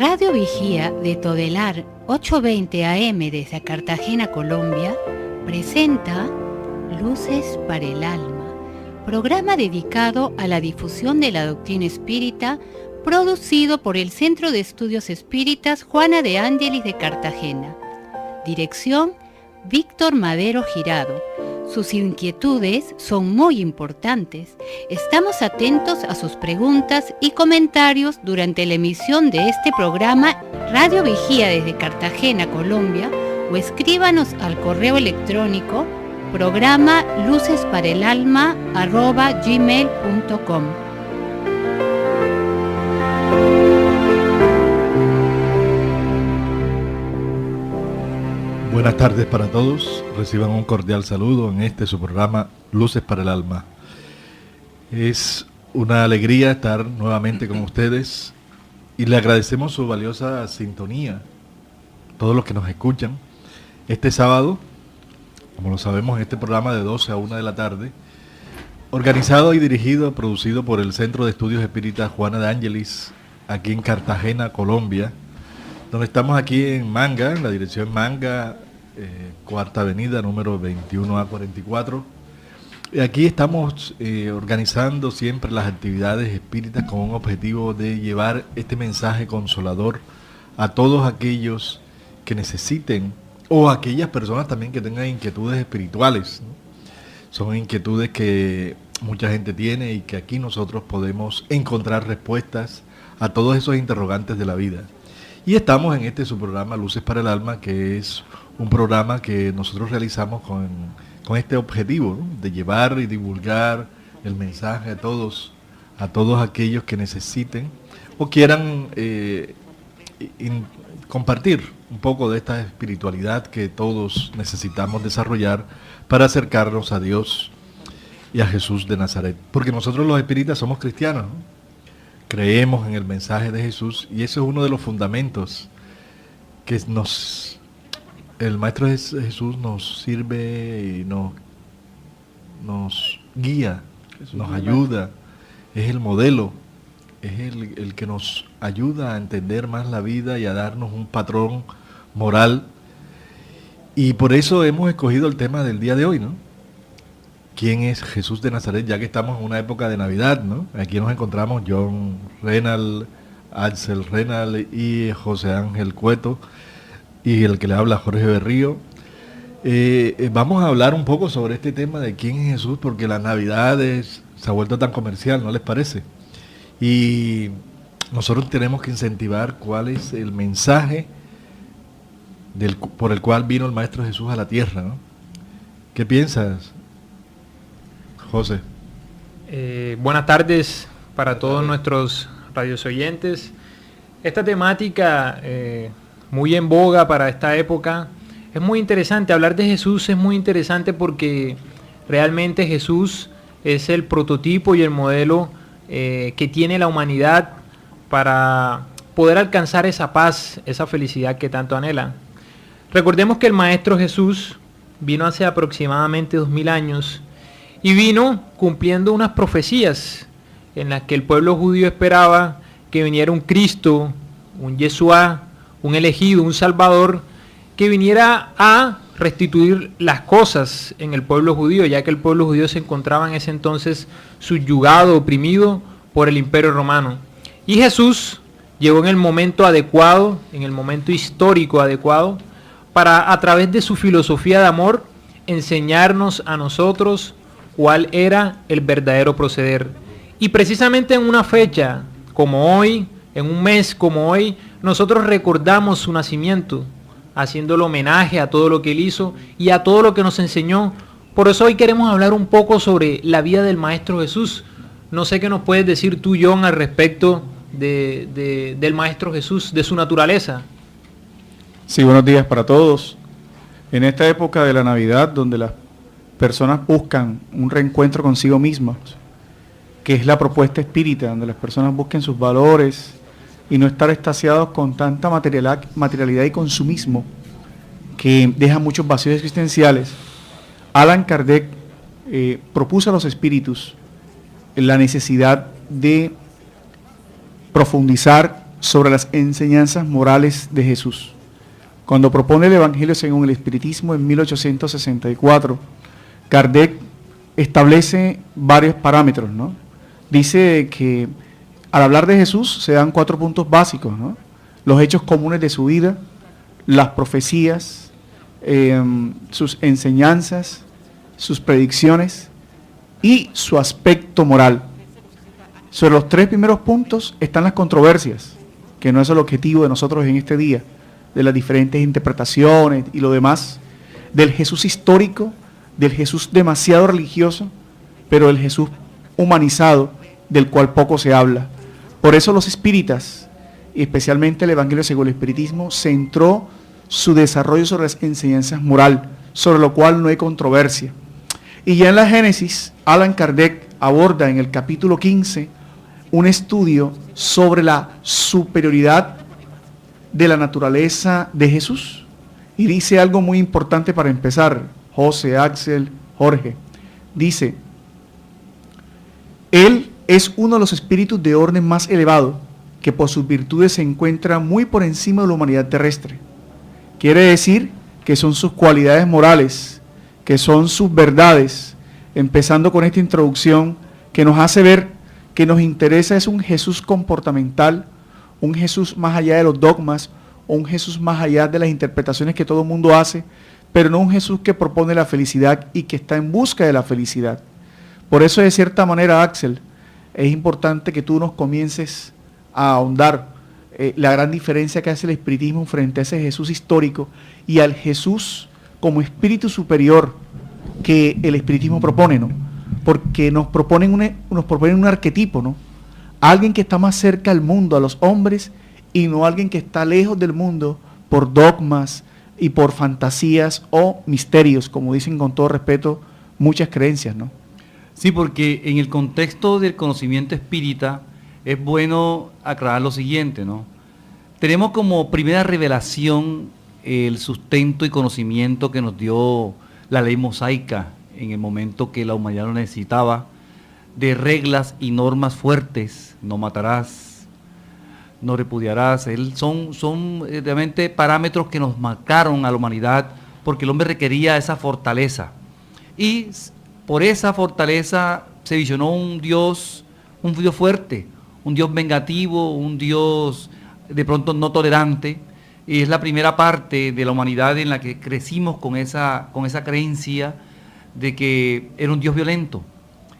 Radio Vigía de Todelar 820 AM desde Cartagena, Colombia, presenta Luces para el Alma, programa dedicado a la difusión de la doctrina espírita, producido por el Centro de Estudios Espíritas Juana de Ángelis de Cartagena. Dirección: Víctor Madero Girado. Sus inquietudes son muy importantes. Estamos atentos a sus preguntas y comentarios durante la emisión de este programa Radio Vigía desde Cartagena, Colombia, o escríbanos al correo electrónico programa lucesparaelalma@gmail.com. Buenas tardes para todos, reciban un cordial saludo en su programa Luces para el Alma. Es una alegría estar nuevamente con ustedes y le agradecemos su valiosa sintonía, todos los que nos escuchan. Este sábado, como lo sabemos, este programa de 12 a 1 de la tarde, organizado y dirigido, producido por el Centro de Estudios Espíritas Juana de Ángelis, aquí en Cartagena, Colombia, donde estamos aquí en Manga, en la dirección Manga, Cuarta Avenida, número 21A44. Y aquí estamos organizando siempre las actividades espíritas con un objetivo de llevar este mensaje consolador a todos aquellos que necesiten, o aquellas personas también que tengan inquietudes espirituales, ¿no? Son inquietudes que mucha gente tiene y que aquí nosotros podemos encontrar respuestas a todos esos interrogantes de la vida. Y estamos en su programa Luces para el Alma, que es un programa que nosotros realizamos con este objetivo, ¿no? De llevar y divulgar el mensaje a todos aquellos que necesiten o quieran compartir un poco de esta espiritualidad que todos necesitamos desarrollar para acercarnos a Dios y a Jesús de Nazaret. Porque nosotros los espíritas somos cristianos, ¿no? Creemos en el mensaje de Jesús y eso es uno de los fundamentos que el Maestro Jesús nos sirve y nos guía, nos ayuda, es el modelo, es el que nos ayuda a entender más la vida y a darnos un patrón moral. Y por eso hemos escogido el tema del día de hoy, ¿no? ¿Quién es Jesús de Nazaret? Ya que estamos en una época de Navidad, ¿no? Aquí nos encontramos John Renal, Axel Renal y José Ángel Cueto, y el que le habla Jorge Berrío. Vamos a hablar un poco sobre este tema de quién es Jesús, porque la Navidad se ha vuelto tan comercial, ¿no les parece? Y nosotros tenemos que incentivar cuál es el mensaje por el cual vino el Maestro Jesús a la tierra, ¿no? ¿Qué piensas, José? Buenas tardes para todos nuestros radioyentes. Esta temática muy en boga para esta época es muy interesante. Hablar de Jesús es muy interesante porque realmente Jesús es el prototipo y el modelo que tiene la humanidad para poder alcanzar esa paz, esa felicidad que tanto anhela. Recordemos que el Maestro Jesús vino hace aproximadamente 2000 años y vino cumpliendo unas profecías en las que el pueblo judío esperaba que viniera un Cristo, un Yeshua, un elegido, un Salvador, que viniera a restituir las cosas en el pueblo judío, ya que el pueblo judío se encontraba en ese entonces subyugado, oprimido por el Imperio Romano. Y Jesús llegó en el momento adecuado, en el momento histórico adecuado, para, a través de su filosofía de amor, enseñarnos a nosotros cuál era el verdadero proceder. Y precisamente en una fecha como hoy, en un mes como hoy, nosotros recordamos su nacimiento, haciéndole homenaje a todo lo que él hizo y a todo lo que nos enseñó. Por eso hoy queremos hablar un poco sobre la vida del Maestro Jesús. No sé qué nos puedes decir tú, John, al respecto del Maestro Jesús, de su naturaleza. Sí, buenos días para todos. En esta época de la Navidad, donde las personas buscan un reencuentro consigo mismas, que es la propuesta espírita, donde las personas busquen sus valores y no estar extasiados con tanta materialidad y consumismo que deja muchos vacíos existenciales, Allan Kardec propuso a los espíritus la necesidad de profundizar sobre las enseñanzas morales de Jesús. Cuando propone el Evangelio según el Espiritismo en 1864, Kardec establece varios parámetros, ¿no? Dice que al hablar de Jesús se dan 4 puntos básicos, ¿no? Los hechos comunes de su vida, las profecías, sus enseñanzas, sus predicciones y su aspecto moral. Sobre los 3 primeros puntos están las controversias, que no es el objetivo de nosotros en este día, de las diferentes interpretaciones y lo demás, del Jesús histórico, del Jesús demasiado religioso, pero el Jesús humanizado, del cual poco se habla. Por eso los espíritas, y especialmente el Evangelio según el Espiritismo, centró su desarrollo sobre las enseñanzas moral, sobre lo cual no hay controversia. Y ya en la Génesis, Allan Kardec aborda en el capítulo 15 un estudio sobre la superioridad de la naturaleza de Jesús. Y dice algo muy importante para empezar, José, Axel, Jorge. Dice, Él es uno de los espíritus de orden más elevado, que por sus virtudes se encuentra muy por encima de la humanidad terrestre. Quiere decir que son sus cualidades morales, que son sus verdades, empezando con esta introducción que nos hace ver que nos interesa es un Jesús comportamental, un Jesús más allá de los dogmas, o un Jesús más allá de las interpretaciones que todo el mundo hace, pero no un Jesús que propone la felicidad y que está en busca de la felicidad. Por eso, de cierta manera, Axel, es importante que tú nos comiences a ahondar la gran diferencia que hace el espiritismo frente a ese Jesús histórico y al Jesús como espíritu superior que el espiritismo propone, ¿no? Porque nos proponen un arquetipo, ¿no? Alguien que está más cerca al mundo, a los hombres, y no alguien que está lejos del mundo por dogmas y por fantasías o misterios, como dicen con todo respeto muchas creencias, ¿no? Sí, porque en el contexto del conocimiento espírita es bueno aclarar lo siguiente, ¿no? Tenemos como primera revelación el sustento y conocimiento que nos dio la ley mosaica en el momento que la humanidad lo necesitaba, de reglas y normas fuertes: no matarás, no repudiarás. Son realmente parámetros que nos marcaron a la humanidad, porque el hombre requería esa fortaleza. Y por esa fortaleza se visionó un Dios fuerte, un Dios vengativo, un Dios de pronto no tolerante. Y es la primera parte de la humanidad en la que crecimos con esa creencia de que era un Dios violento.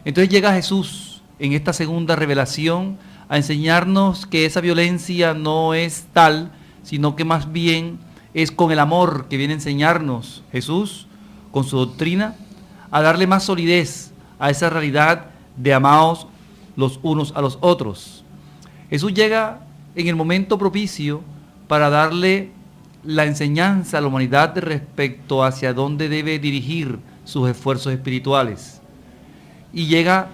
Entonces llega Jesús en esta segunda revelación a enseñarnos que esa violencia no es tal, sino que más bien es con el amor que viene a enseñarnos Jesús, con su doctrina, a darle más solidez a esa realidad de amaos los unos a los otros. Jesús llega en el momento propicio para darle la enseñanza a la humanidad respecto hacia dónde debe dirigir sus esfuerzos espirituales. Y llega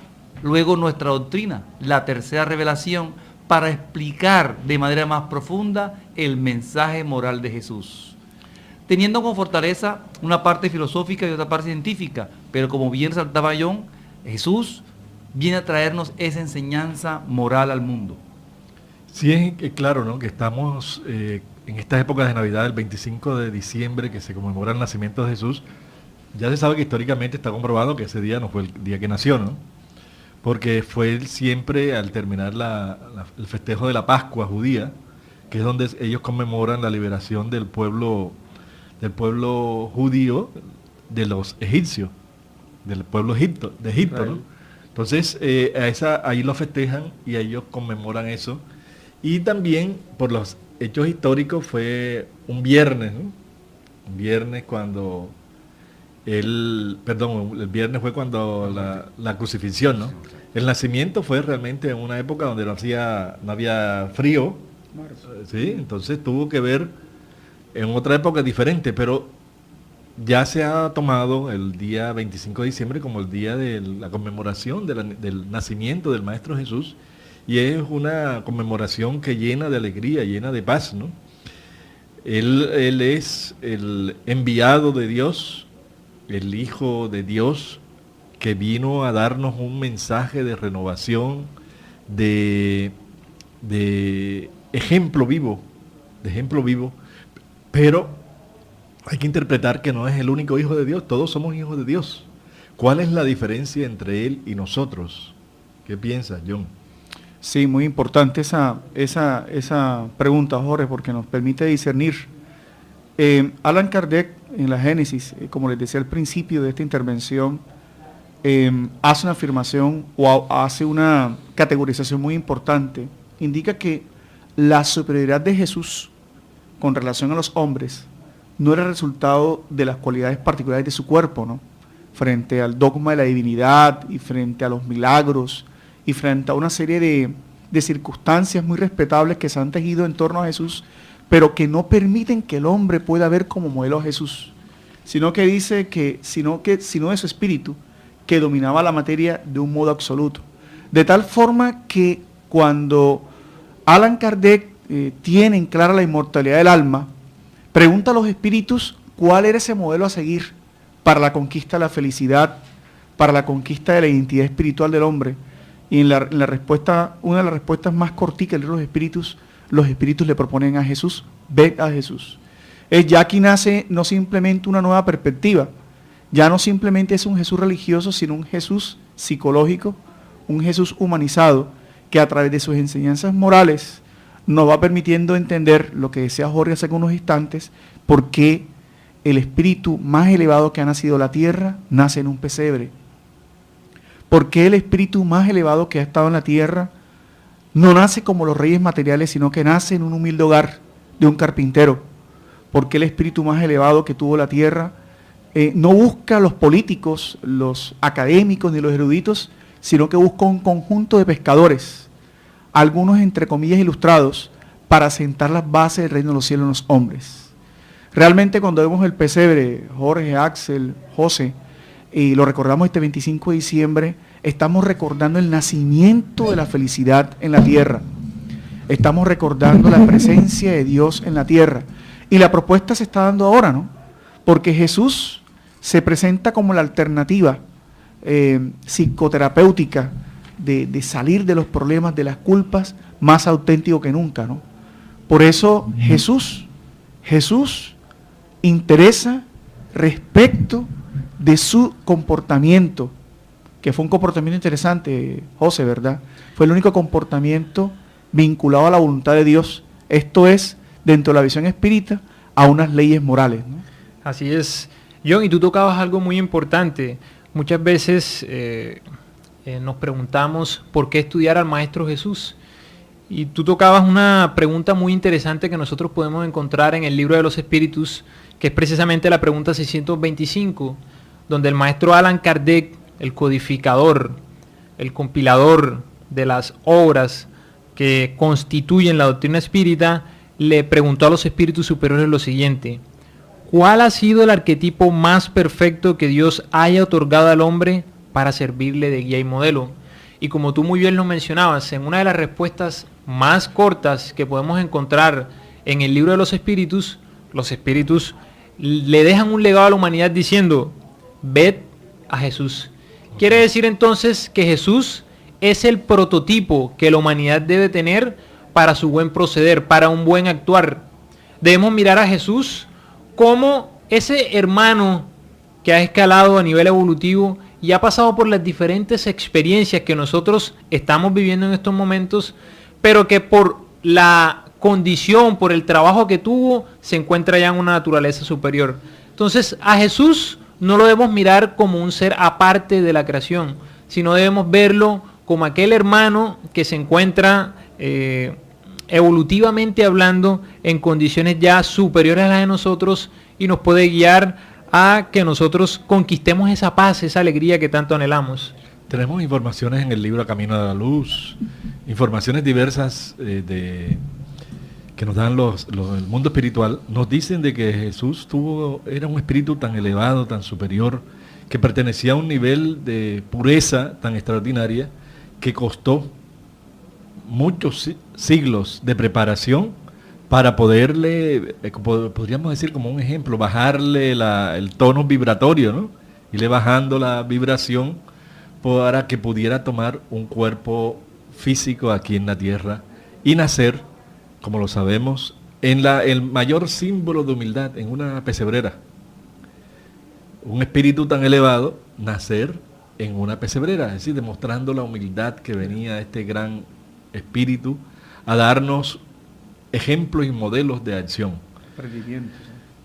luego nuestra doctrina, la tercera revelación, para explicar de manera más profunda el mensaje moral de Jesús, teniendo con fortaleza una parte filosófica y otra parte científica, pero como bien resaltaba John, Jesús viene a traernos esa enseñanza moral al mundo. Sí, es claro, ¿no?, que estamos en estas épocas de Navidad, el 25 de diciembre, que se conmemora el nacimiento de Jesús. Ya se sabe que históricamente está comprobado que ese día no fue el día que nació, ¿no? Porque fue siempre al terminar el festejo de la Pascua judía, que es donde ellos conmemoran la liberación del pueblo judío de los egipcios, del pueblo de Egipto, ¿no? Entonces, ahí lo festejan y ellos conmemoran eso. Y también, por los hechos históricos, fue un viernes, ¿no? Un viernes cuando el viernes fue cuando la crucifixión, ¿no? El nacimiento fue realmente en una época donde no había frío, ¿sí? Entonces tuvo que ver en otra época diferente, pero ya se ha tomado el día 25 de diciembre como el día de la conmemoración del nacimiento del Maestro Jesús, y es una conmemoración que llena de alegría, llena de paz, ¿no? Él es el enviado de Dios, el Hijo de Dios, que vino a darnos un mensaje de renovación, de ejemplo vivo, pero hay que interpretar que no es el único hijo de Dios, todos somos hijos de Dios. ¿Cuál es la diferencia entre él y nosotros? ¿Qué piensas, John? Sí, muy importante esa pregunta, Jorge, porque nos permite discernir. Allan Kardec, en la Génesis, como les decía al principio de esta intervención, hace una afirmación o hace una categorización muy importante. Indica que la superioridad de Jesús con relación a los hombres no era resultado de las cualidades particulares de su cuerpo, ¿no? Frente al dogma de la divinidad y frente a los milagros y frente a una serie de circunstancias muy respetables que se han tejido en torno a Jesús, pero que no permiten que el hombre pueda ver como modelo a Jesús, sino que dice que sino de su espíritu, que dominaba la materia de un modo absoluto. De tal forma que cuando Allan Kardec tiene en clara la inmortalidad del alma, pregunta a los espíritus cuál era ese modelo a seguir para la conquista de la felicidad, para la conquista de la identidad espiritual del hombre. Y en la respuesta, una de las respuestas más corticas de los espíritus le proponen a Jesús: ve a Jesús. Es ya aquí nace no simplemente una nueva perspectiva, ya no simplemente es un Jesús religioso, sino un Jesús psicológico, un Jesús humanizado, que a través de sus enseñanzas morales nos va permitiendo entender lo que decía Jorge hace unos instantes, por qué el espíritu más elevado que ha nacido la tierra nace en un pesebre. ¿Por qué el espíritu más elevado que ha estado en la tierra no nace como los reyes materiales, sino que nace en un humilde hogar de un carpintero? ¿Por qué el espíritu más elevado que tuvo la tierra no busca a los políticos, los académicos ni los eruditos, sino que busca un conjunto de pescadores, algunos entre comillas ilustrados, para sentar las bases del reino de los cielos en los hombres? Realmente cuando vemos el pesebre, Jorge, Axel, José, y lo recordamos este 25 de diciembre, estamos recordando el nacimiento de la felicidad en la tierra. Estamos recordando la presencia de Dios en la tierra. Y la propuesta se está dando ahora, ¿no? Porque Jesús se presenta como la alternativa psicoterapéutica de salir de los problemas, de las culpas, más auténtico que nunca, ¿no? Por eso Jesús interesa respecto de su comportamiento, que fue un comportamiento interesante, José, ¿verdad? Fue el único comportamiento vinculado a la voluntad de Dios. Esto es, dentro de la visión espírita, a unas leyes morales, ¿no? Así es. John, y tú tocabas algo muy importante. Muchas veces nos preguntamos por qué estudiar al Maestro Jesús. Y tú tocabas una pregunta muy interesante que nosotros podemos encontrar en el Libro de los Espíritus, que es precisamente la pregunta 625, donde el maestro Allan Kardec, el codificador, el compilador de las obras que constituyen la doctrina espírita, le preguntó a los espíritus superiores lo siguiente: ¿cuál ha sido el arquetipo más perfecto que Dios haya otorgado al hombre para servirle de guía y modelo? Y como tú muy bien lo mencionabas, en una de las respuestas más cortas que podemos encontrar en el Libro de los espíritus le dejan un legado a la humanidad diciendo: ved a Jesús. Quiere decir entonces que Jesús es el prototipo que la humanidad debe tener para su buen proceder, para un buen actuar. Debemos mirar a Jesús como ese hermano que ha escalado a nivel evolutivo y ha pasado por las diferentes experiencias que nosotros estamos viviendo en estos momentos, pero que por la condición, por el trabajo que tuvo, se encuentra ya en una naturaleza superior. Entonces, a Jesús no lo debemos mirar como un ser aparte de la creación, sino debemos verlo como aquel hermano que se encuentra evolutivamente hablando en condiciones ya superiores a las de nosotros y nos puede guiar a que nosotros conquistemos esa paz, esa alegría que tanto anhelamos. Tenemos informaciones en el libro Camino de la Luz, informaciones diversas que nos dan el mundo espiritual. Nos dicen de que Jesús era un espíritu tan elevado, tan superior, que pertenecía a un nivel de pureza tan extraordinaria que costó muchos siglos de preparación para poderle, podríamos decir como un ejemplo, bajarle el tono vibratorio, ¿no? Irle bajando la vibración para que pudiera tomar un cuerpo físico aquí en la tierra y nacer como lo sabemos, en el mayor símbolo de humildad, en una pesebrera. Un espíritu tan elevado, nacer en una pesebrera, es decir, demostrando la humildad que venía este gran espíritu a darnos ejemplos y modelos de acción.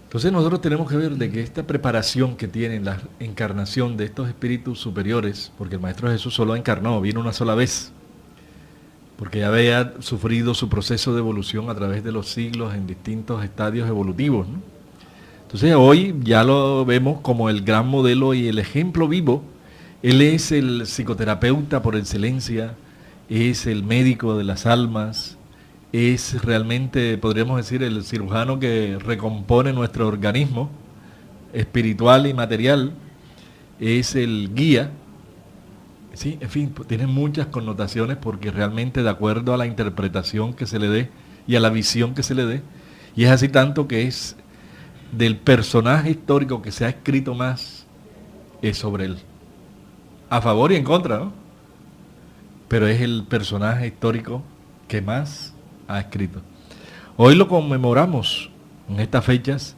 Entonces nosotros tenemos que ver de que esta preparación que tiene la encarnación de estos espíritus superiores, porque el Maestro Jesús solo encarnó, vino una sola vez, porque ya había sufrido su proceso de evolución a través de los siglos en distintos estadios evolutivos, ¿no? Entonces hoy ya lo vemos como el gran modelo y el ejemplo vivo. Él es el psicoterapeuta por excelencia, es el médico de las almas, es realmente, podríamos decir, el cirujano que recompone nuestro organismo espiritual y material, es el guía. Sí, en fin, tiene muchas connotaciones porque realmente de acuerdo a la interpretación que se le dé y a la visión que se le dé, y es así tanto que es del personaje histórico que se ha escrito más, es sobre él. A favor y en contra, ¿no? Pero es el personaje histórico que más ha escrito. Hoy lo conmemoramos en estas fechas.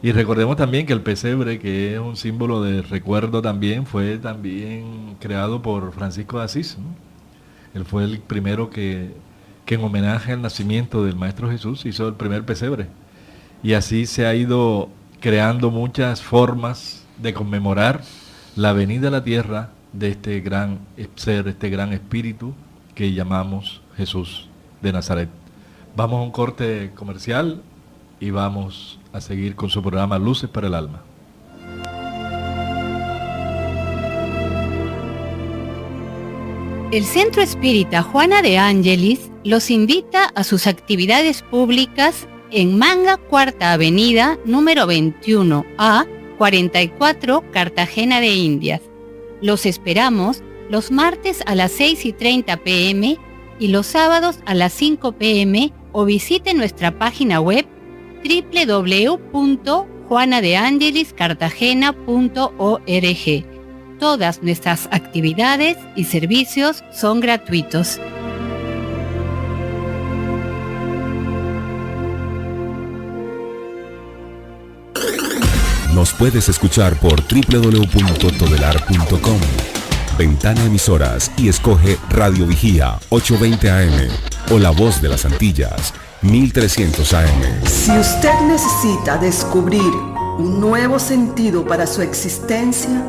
Y recordemos también que el pesebre, que es un símbolo de recuerdo también, fue también creado por Francisco de Asís, ¿no? Él fue el primero que en homenaje al nacimiento del Maestro Jesús hizo el primer pesebre. Y así se ha ido creando muchas formas de conmemorar la venida a la tierra de este gran ser, este gran espíritu que llamamos Jesús de Nazaret. Vamos a un corte comercial y vamos a seguir con su programa Luces para el Alma. El Centro Espírita Juana de Ángelis los invita a sus actividades públicas en Manga, Cuarta Avenida, número 21A, 44, Cartagena de Indias. Los esperamos los martes a las 6:30 p.m. y los sábados a las 5 p.m. o visite nuestra página web www.juanadeangeliscartagena.org. Todas nuestras actividades y servicios son gratuitos. Nos puedes escuchar por www.todelar.com. Ventana Emisoras y escoge Radio Vigía 820 AM o La Voz de las Antillas 1300 AM. Si usted necesita descubrir un nuevo sentido para su existencia,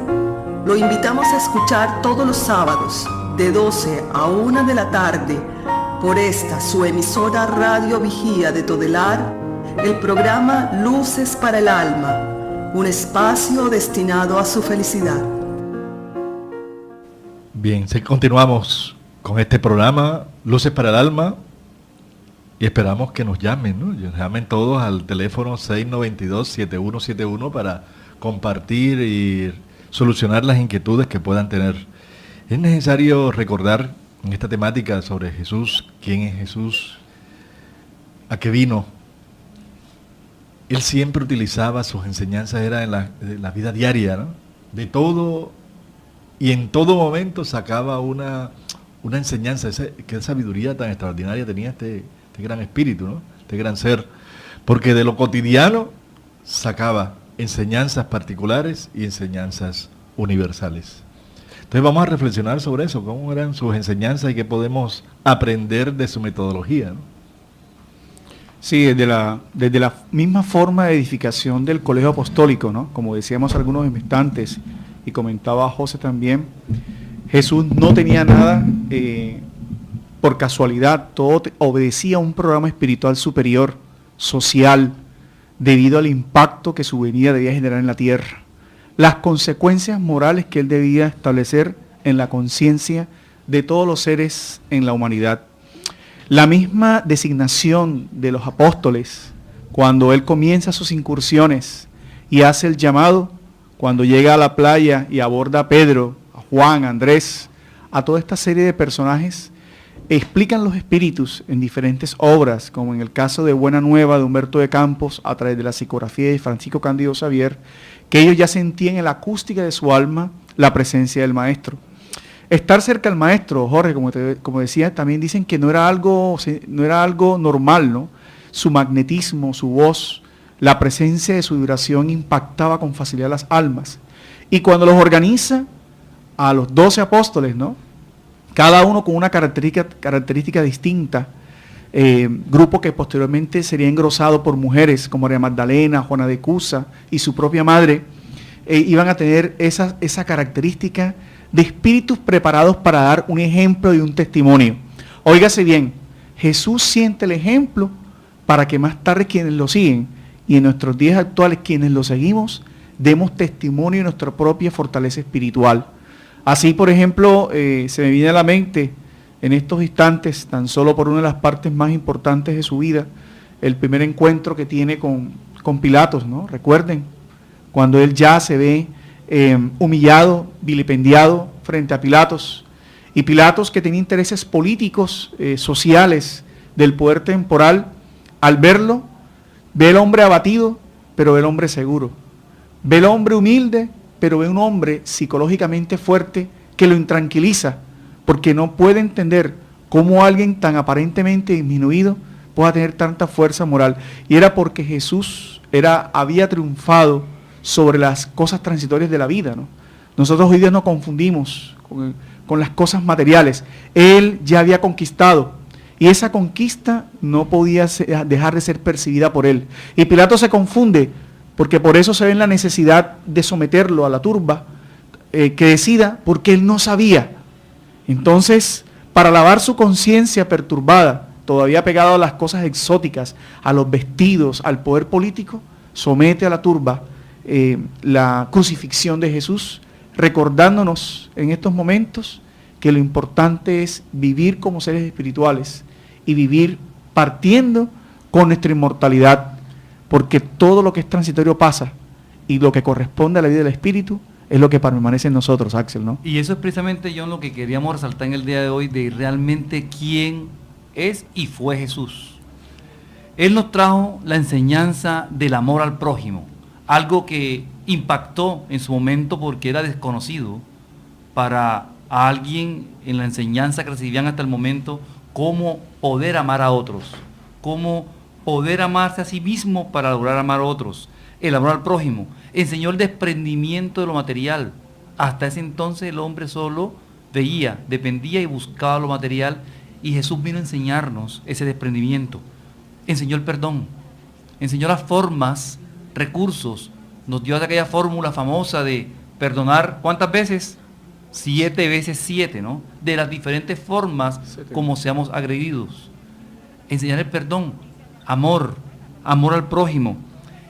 lo invitamos a escuchar todos los sábados de 12 a 1 de la tarde por esta su emisora Radio Vigía de Todelar, el programa Luces para el Alma, un espacio destinado a su felicidad. Bien, continuamos con este programa Luces para el Alma y esperamos que nos llamen, ¿no? Llamen todos al teléfono 692-7171 para compartir y solucionar las inquietudes que puedan tener. Es necesario recordar en esta temática sobre Jesús, quién es Jesús, a qué vino. Él siempre utilizaba sus enseñanzas, era en la vida diaria, ¿no? De todo y en todo momento sacaba una enseñanza, qué sabiduría tan extraordinaria tenía este gran espíritu, ¿no? Este gran ser, porque de lo cotidiano sacaba enseñanzas particulares y enseñanzas universales. Entonces vamos a reflexionar sobre eso, cómo eran sus enseñanzas y qué podemos aprender de su metodología, ¿no? Sí, desde la misma forma de edificación del colegio apostólico, ¿no? Como decíamos algunos instantes y comentaba José también, Jesús no tenía nada por casualidad, todo obedecía a un programa espiritual superior, social, debido al impacto que su venida debía generar en la tierra, las consecuencias morales que él debía establecer en la conciencia de todos los seres en la humanidad. La misma designación de los apóstoles, cuando él comienza sus incursiones y hace el llamado, cuando llega a la playa y aborda a Pedro, a Juan, a Andrés, a toda esta serie de personajes, explican los espíritus en diferentes obras, como en el caso de Buena Nueva de Humberto de Campos, a través de la psicografía de Francisco Cándido Xavier, que ellos ya sentían en la acústica de su alma la presencia del Maestro. Estar cerca al Maestro, Jorge, como decía, también dicen que no era algo normal, ¿no? su magnetismo, su voz, la presencia de su vibración impactaba con facilidad las almas. Y cuando los organiza a los 12 apóstoles, ¿no? Cada uno con una característica distinta, grupo que posteriormente sería engrosado por mujeres como María Magdalena, Juana de Cusa y su propia madre, iban a tener esa característica de espíritus preparados para dar un ejemplo y un testimonio. Óigase bien, Jesús siente el ejemplo para que más tarde quienes lo siguen y en nuestros días actuales quienes lo seguimos, demos testimonio de nuestra propia fortaleza espiritual. Así, por ejemplo, se me viene a la mente en estos instantes, tan solo por una de las partes más importantes de su vida, el primer encuentro que tiene con Pilatos, ¿no? Recuerden, cuando él ya se ve humillado, vilipendiado frente a Pilatos, y Pilatos, que tenía intereses políticos, sociales, del poder temporal, al verlo, ve al hombre abatido, pero ve al hombre seguro. Ve al hombre humilde, pero ve un hombre psicológicamente fuerte que lo intranquiliza, porque no puede entender cómo alguien tan aparentemente disminuido pueda tener tanta fuerza moral. Y era porque Jesús había triunfado sobre las cosas transitorias de la vida, ¿no? Nosotros hoy día nos confundimos con las cosas materiales. Él ya había conquistado, y esa conquista no podía dejar de ser percibida por él. Y Pilato se confunde, porque por eso se ve en la necesidad de someterlo a la turba, que decida, porque él no sabía. Entonces, para lavar su conciencia perturbada, todavía pegado a las cosas exóticas, a los vestidos, al poder político, somete a la turba la crucifixión de Jesús, recordándonos en estos momentos que lo importante es vivir como seres espirituales y vivir partiendo con nuestra inmortalidad, porque todo lo que es transitorio pasa y lo que corresponde a la vida del espíritu es lo que permanece en nosotros, Axel, ¿no? Y eso es precisamente, John, lo que queríamos resaltar en el día de hoy, de realmente quién es y fue Jesús. Él nos trajo la enseñanza del amor al prójimo, algo que impactó en su momento porque era desconocido para alguien en la enseñanza que recibían hasta el momento, cómo poder amar a otros, cómo poder amarse a sí mismo para lograr amar a otros. El amor al prójimo, enseñó el desprendimiento de lo material. Hasta ese entonces el hombre solo veía, dependía y buscaba lo material, y Jesús vino a enseñarnos ese desprendimiento. Enseñó el perdón, enseñó las formas, recursos, nos dio aquella fórmula famosa de perdonar, ¿cuántas veces? 7 veces 7, ¿no? De las diferentes formas como seamos agredidos. Enseñar el perdón, amor al prójimo.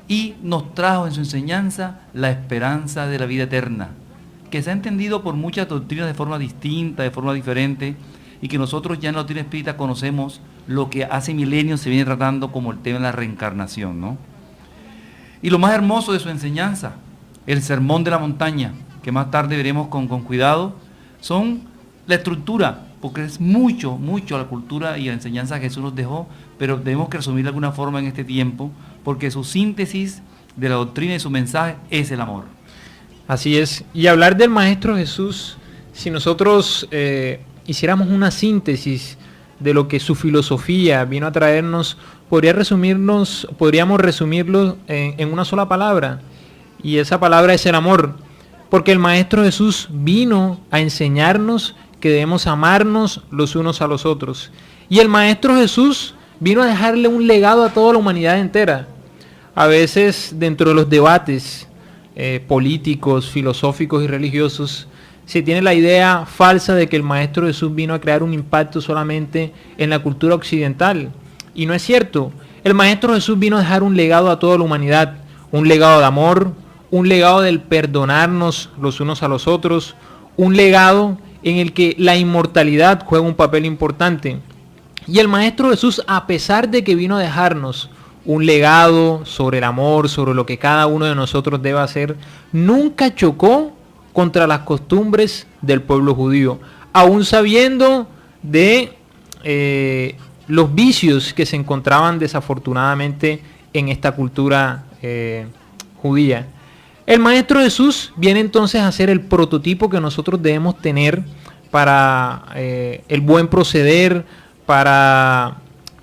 Y nos trajo en su enseñanza la esperanza de la vida eterna, que se ha entendido por muchas doctrinas de forma distinta, de forma diferente, y que nosotros ya en la doctrina espírita conocemos lo que hace milenios se viene tratando como el tema de la reencarnación, ¿no? Y lo más hermoso de su enseñanza, el sermón de la montaña, que más tarde veremos con cuidado, son la estructura, porque es mucho la cultura y la enseñanza que Jesús nos dejó, pero tenemos que resumir de alguna forma en este tiempo, porque su síntesis de la doctrina y su mensaje es el amor. Así es. Y hablar del Maestro Jesús, si nosotros hiciéramos una síntesis de lo que su filosofía vino a traernos, podríamos resumirlo en una sola palabra, y esa palabra es el amor, porque el Maestro Jesús vino a enseñarnos que debemos amarnos los unos a los otros, y el Maestro Jesús vino a dejarle un legado a toda la humanidad entera. A veces dentro de los debates políticos, filosóficos y religiosos, se tiene la idea falsa de que el Maestro Jesús vino a crear un impacto solamente en la cultura occidental. Y no es cierto. El Maestro Jesús vino a dejar un legado a toda la humanidad, un legado de amor, un legado del perdonarnos los unos a los otros, un legado en el que la inmortalidad juega un papel importante. Y el Maestro Jesús, a pesar de que vino a dejarnos un legado sobre el amor, sobre lo que cada uno de nosotros debe hacer, nunca chocó contra las costumbres del pueblo judío, aún sabiendo de los vicios que se encontraban desafortunadamente en esta cultura judía. El Maestro Jesús viene entonces a ser el prototipo que nosotros debemos tener para el buen proceder, para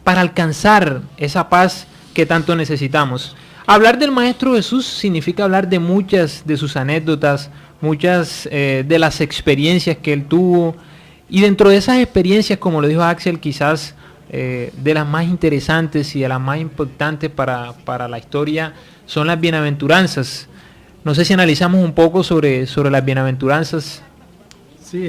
para alcanzar esa paz que tanto necesitamos. Hablar del Maestro Jesús significa hablar de muchas de sus anécdotas, muchas de las experiencias que él tuvo, y dentro de esas experiencias, como lo dijo Axel, quizás de las más interesantes y de las más importantes para la historia son las bienaventuranzas. No sé si analizamos un poco sobre las bienaventuranzas. Sí,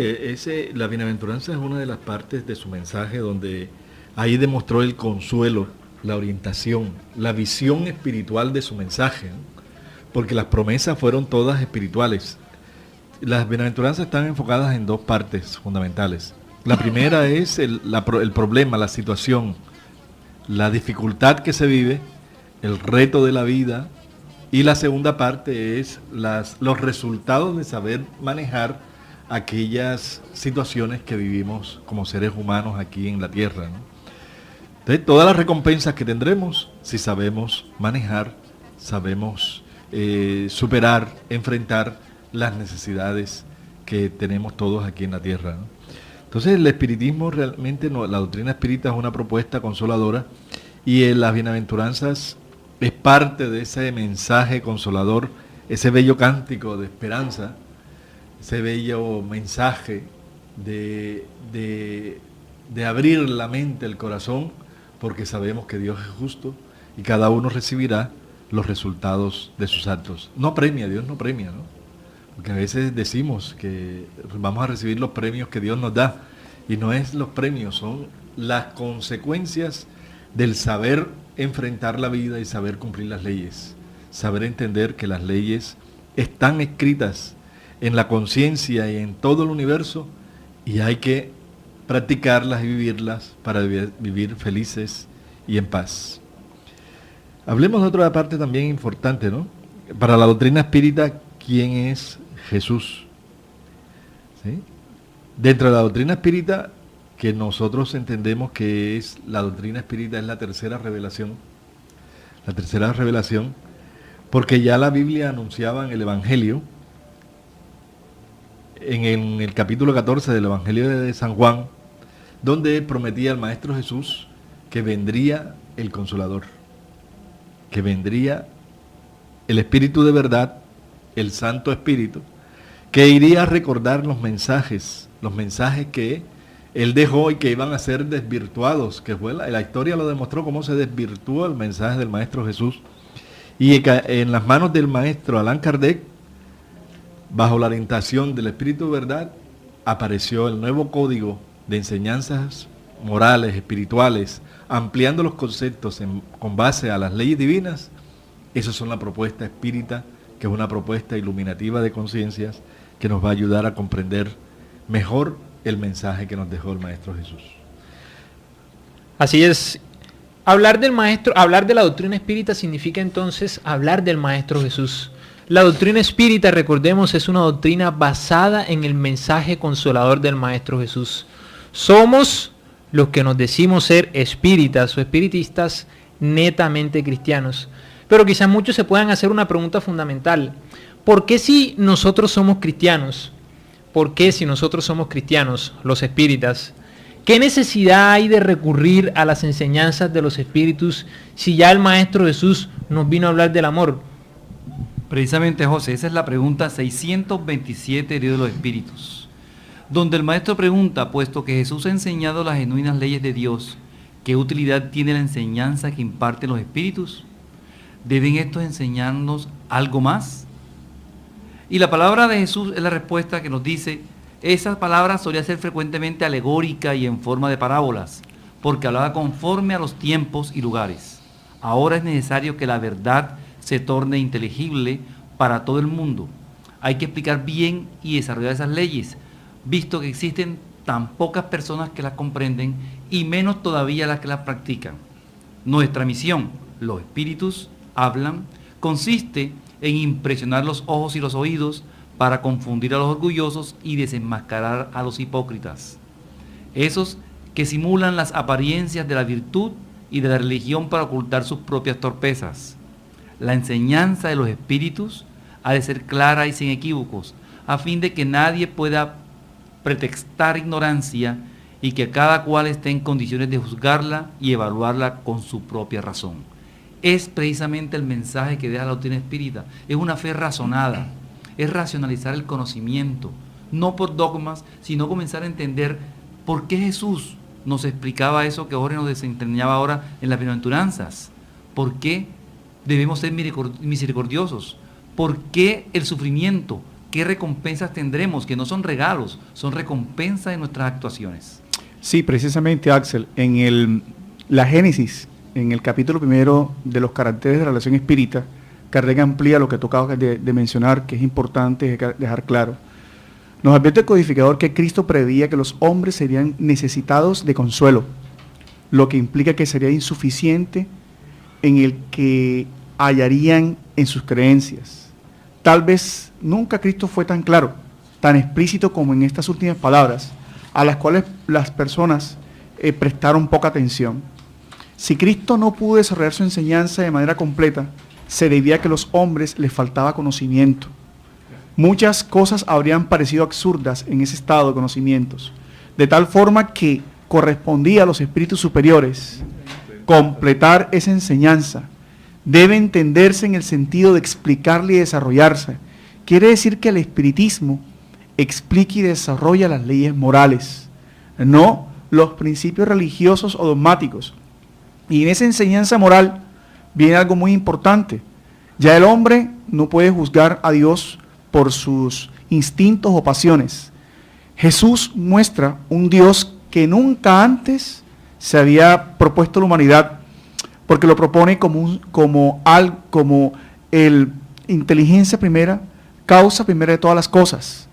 la bienaventuranza es una de las partes de su mensaje donde ahí demostró el consuelo, la orientación, la visión espiritual de su mensaje, ¿no? Porque las promesas fueron todas espirituales. Las bienaventuranzas están enfocadas en dos partes fundamentales. La primera es el problema, la situación, la dificultad que se vive, el reto de la vida, y la segunda parte es los resultados de saber manejar aquellas situaciones que vivimos como seres humanos aquí en la tierra, ¿no? Entonces, todas las recompensas que tendremos si sabemos manejar, sabemos superar, enfrentar las necesidades que tenemos todos aquí en la tierra, ¿no? Entonces, el espiritismo realmente, la doctrina espírita es una propuesta consoladora, y las bienaventuranzas es parte de ese mensaje consolador, ese bello cántico de esperanza, ese bello mensaje de abrir la mente, el corazón, porque sabemos que Dios es justo y cada uno recibirá los resultados de sus actos. No premia, Dios no premia, ¿no? Porque a veces decimos que vamos a recibir los premios que Dios nos da, y no es los premios, son las consecuencias del saber enfrentar la vida y saber cumplir las leyes, saber entender que las leyes están escritas en la conciencia y en todo el universo, y hay que practicarlas y vivirlas para vivir felices y en paz. Hablemos de otra parte también importante, ¿no? Para la doctrina espírita, ¿quién es Jesús? ¿Sí? Dentro de la doctrina espírita, que nosotros entendemos que es la doctrina espírita, es la tercera revelación, porque ya la Biblia anunciaba en el Evangelio, en el capítulo 14 del Evangelio de San Juan, donde prometía el Maestro Jesús que vendría el Consolador, que vendría el Espíritu de verdad, el Santo Espíritu, que iría a recordar los mensajes que Él dejó y que iban a ser desvirtuados, que fue la historia lo demostró cómo se desvirtuó el mensaje del Maestro Jesús, y en las manos del Maestro Allan Kardec, bajo la orientación del Espíritu de verdad, apareció el nuevo código de enseñanzas morales, espirituales, ampliando los conceptos con base a las leyes divinas. Esas son la propuesta espírita, que es una propuesta iluminativa de conciencias que nos va a ayudar a comprender mejor el mensaje que nos dejó el Maestro Jesús. Así es. Hablar del Maestro, hablar de la doctrina espírita significa entonces hablar del Maestro Jesús. La doctrina espírita, recordemos, es una doctrina basada en el mensaje consolador del Maestro Jesús. Somos los que nos decimos ser espíritas o espiritistas netamente cristianos. Pero quizás muchos se puedan hacer una pregunta fundamental. ¿Por qué si nosotros somos cristianos? ¿Por qué si nosotros somos cristianos, los espíritas? ¿Qué necesidad hay de recurrir a las enseñanzas de los espíritus si ya el Maestro Jesús nos vino a hablar del amor? Precisamente, José, esa es la pregunta 627 del Libro de los Espíritus, donde el Maestro pregunta, puesto que Jesús ha enseñado las genuinas leyes de Dios, ¿qué utilidad tiene la enseñanza que imparten los espíritus? ¿Deben estos enseñarnos algo más? Y la palabra de Jesús es la respuesta que nos dice. Esa palabra solía ser frecuentemente alegórica y en forma de parábolas, porque hablaba conforme a los tiempos y lugares. Ahora es necesario que la verdad se torne inteligible para todo el mundo. Hay que explicar bien y desarrollar esas leyes, visto que existen tan pocas personas que las comprenden y menos todavía las que las practican. Nuestra misión, los espíritus hablan, consiste en impresionar los ojos y los oídos para confundir a los orgullosos y desenmascarar a los hipócritas, esos que simulan las apariencias de la virtud y de la religión para ocultar sus propias torpezas. La enseñanza de los espíritus ha de ser clara y sin equívocos, a fin de que nadie pueda pretextar ignorancia y que cada cual esté en condiciones de juzgarla y evaluarla con su propia razón. Es precisamente el mensaje que deja la doctrina espírita. Es una fe razonada, es racionalizar el conocimiento, no por dogmas, sino comenzar a entender por qué Jesús nos explicaba eso que Jorge nos desentrañaba ahora en las bienaventuranzas. ¿Por qué debemos ser misericordiosos? ¿Por qué el sufrimiento? ¿Qué recompensas tendremos? Que no son regalos, son recompensas de nuestras actuaciones. Sí, precisamente, Axel, en la Génesis, en el capítulo 1 de los caracteres de la relación espírita, Kardec amplía lo que tocaba de mencionar, que es importante dejar claro. Nos advierte el codificador que Cristo preveía que los hombres serían necesitados de consuelo, lo que implica que sería insuficiente en el que hallarían en sus creencias. Tal vez nunca Cristo fue tan claro, tan explícito como en estas últimas palabras, a las cuales las personas prestaron poca atención. Si Cristo no pudo desarrollar su enseñanza de manera completa, se debía a que a los hombres les faltaba conocimiento. Muchas cosas habrían parecido absurdas en ese estado de conocimientos, de tal forma que correspondía a los espíritus superiores completar esa enseñanza. Debe entenderse en el sentido de explicarle y desarrollarse. Quiere decir que el espiritismo explica y desarrolla las leyes morales, no los principios religiosos o dogmáticos. Y en esa enseñanza moral viene algo muy importante. Ya el hombre no puede juzgar a Dios por sus instintos o pasiones. Jesús muestra un Dios que nunca antes se había propuesto a la humanidad, porque lo propone como el inteligencia primera, causa primera de todas las cosas.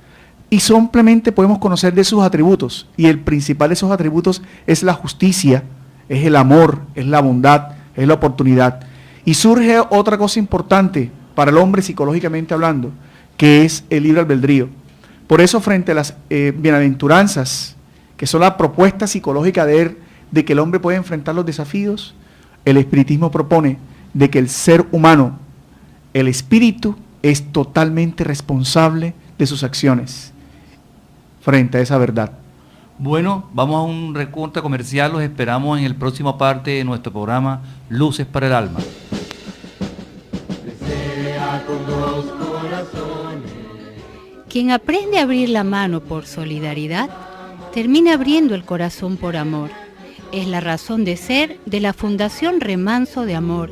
Y simplemente podemos conocer de sus atributos, y el principal de esos atributos es la justicia, es el amor, es la bondad, es la oportunidad. Y surge otra cosa importante para el hombre psicológicamente hablando, que es el libre albedrío. Por eso, frente a las bienaventuranzas, que son la propuesta psicológica de que el hombre puede enfrentar los desafíos, el espiritismo propone de que el ser humano, el espíritu, es totalmente responsable de sus acciones frente a esa verdad. Bueno, vamos a un recorte comercial, los esperamos en el próximo parte de nuestro programa Luces para el Alma. Quien aprende a abrir la mano por solidaridad, termina abriendo el corazón por amor. Es la razón de ser de la Fundación Remanso de Amor,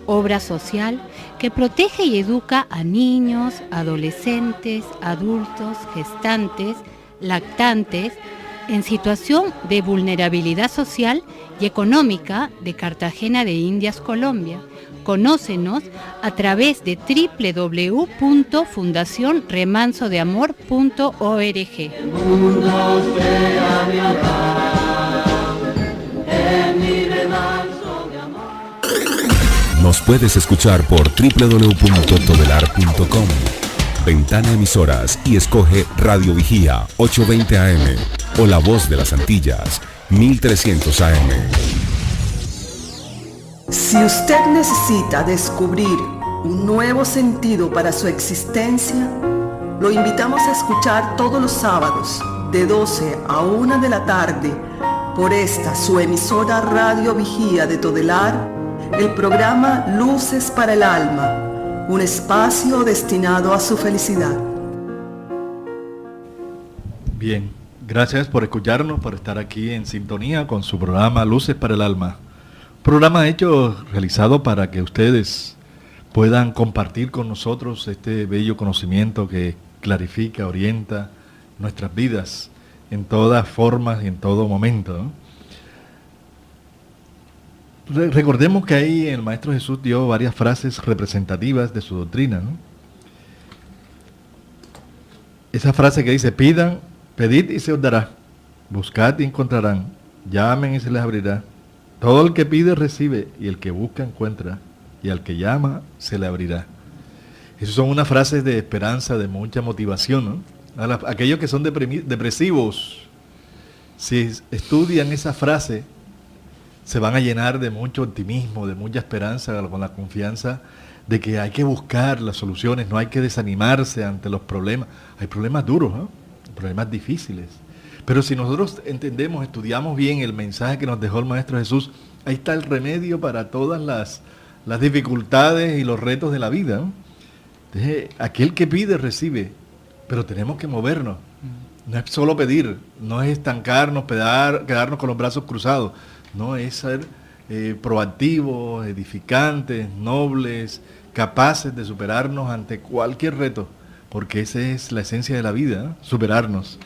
obra social que protege y educa a niños, adolescentes, adultos, gestantes, lactantes, en situación de vulnerabilidad social y económica de Cartagena de Indias, Colombia. Conócenos a través de www.fundacionremansodeamor.org. Nos puedes escuchar por www.todelar.com. Ventana Emisoras y escoge Radio Vigía 820 AM o La Voz de las Antillas 1300 AM. Si usted necesita descubrir un nuevo sentido para su existencia, lo invitamos a escuchar todos los sábados de 12 a 1 de la tarde por esta su emisora Radio Vigía de Todelar, el programa Luces para el Alma, un espacio destinado a su felicidad. Bien, gracias por escucharnos, por estar aquí en sintonía con su programa Luces para el Alma. Programa realizado para que ustedes puedan compartir con nosotros este bello conocimiento que clarifica, orienta nuestras vidas en todas formas y en todo momento, ¿no? Recordemos que ahí el Maestro Jesús dio varias frases representativas de su doctrina, ¿no? Esa frase que dice: pidan, pedid y se os dará, buscad y encontrarán, llamen y se les abrirá. Todo el que pide recibe, y el que busca encuentra, y al que llama se le abrirá. Esas son unas frases de esperanza, de mucha motivación, ¿no? Aquellos que son depresivos, si estudian esa frase, se van a llenar de mucho optimismo, de mucha esperanza, con la confianza de que hay que buscar las soluciones, no hay que desanimarse ante los problemas. Hay problemas duros, ¿no? Problemas difíciles, Pero si nosotros entendemos, estudiamos bien el mensaje que nos dejó el Maestro Jesús, ahí está el remedio para todas las dificultades y los retos de la vida, ¿no? Entonces, aquel que pide, recibe, pero tenemos que movernos. No es solo pedir, no es estancarnos, quedarnos con los brazos cruzados, no, es ser proactivos, edificantes, nobles, capaces de superarnos ante cualquier reto, porque esa es la esencia de la vida, ¿no? Superarnos.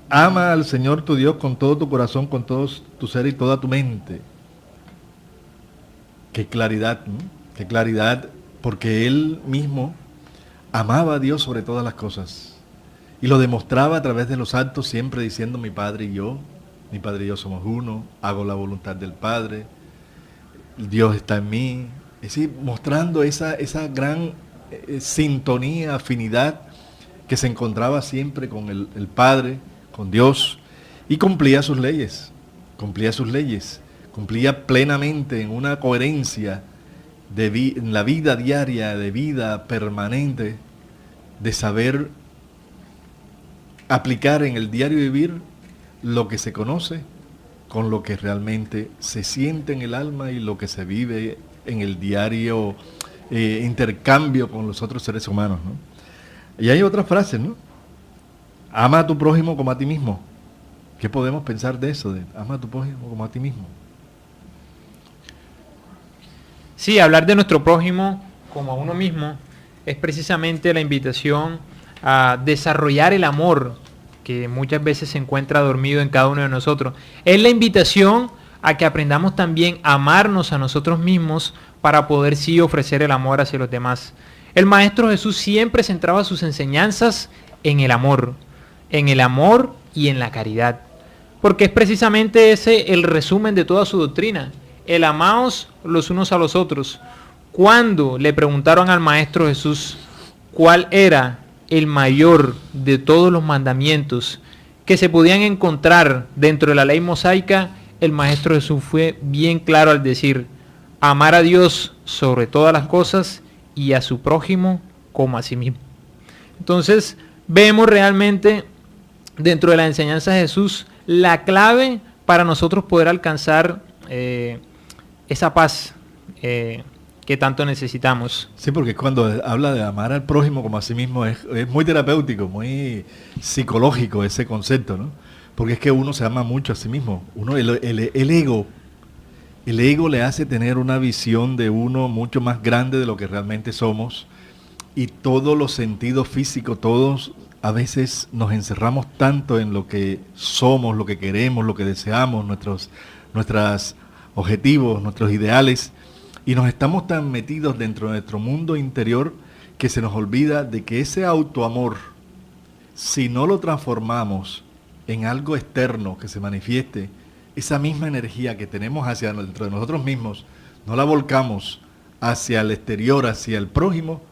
Ama al Señor tu Dios con todo tu corazón, con todo tu ser y toda tu mente. Qué claridad, ¿no? Qué claridad, porque Él mismo amaba a Dios sobre todas las cosas y lo demostraba a través de los actos, siempre diciendo: mi Padre y yo somos uno, hago la voluntad del Padre, Dios está en mí. Es decir, mostrando esa gran sintonía, afinidad que se encontraba siempre con el Padre, con Dios, y cumplía sus leyes, cumplía plenamente en una coherencia en la vida diaria, de vida permanente, de saber aplicar en el diario vivir lo que se conoce con lo que realmente se siente en el alma y lo que se vive en el diario intercambio con los otros seres humanos, ¿no? Y hay otras frases, ¿no? Ama a tu prójimo como a ti mismo. ¿Qué podemos pensar de eso? De ama a tu prójimo como a ti mismo. Sí, hablar de nuestro prójimo como a uno mismo es precisamente la invitación a desarrollar el amor que muchas veces se encuentra dormido en cada uno de nosotros. Es la invitación a que aprendamos también a amarnos a nosotros mismos para poder sí ofrecer el amor hacia los demás. El Maestro Jesús siempre centraba sus enseñanzas en el amor y en la caridad, porque es precisamente ese el resumen de toda su doctrina, el amaos los unos a los otros. Cuando le preguntaron al Maestro Jesús cuál era el mayor de todos los mandamientos que se podían encontrar dentro de la ley mosaica, el Maestro Jesús fue bien claro al decir: amar a Dios sobre todas las cosas y a su prójimo como a sí mismo. Entonces vemos realmente dentro de la enseñanza de Jesús la clave para nosotros poder alcanzar esa paz que tanto necesitamos. Sí, porque cuando habla de amar al prójimo como a sí mismo es muy terapéutico, muy psicológico ese concepto, ¿no? Porque es que uno se ama mucho a sí mismo. El ego le hace tener una visión de uno mucho más grande de lo que realmente somos, y todos los sentidos físicos, todos a veces nos encerramos tanto en lo que somos, lo que queremos, lo que deseamos, nuestros objetivos, nuestros ideales, y nos estamos tan metidos dentro de nuestro mundo interior que se nos olvida de que ese autoamor, si no lo transformamos en algo externo que se manifieste, esa misma energía que tenemos hacia dentro de nosotros mismos, no la volcamos hacia el exterior, hacia el prójimo,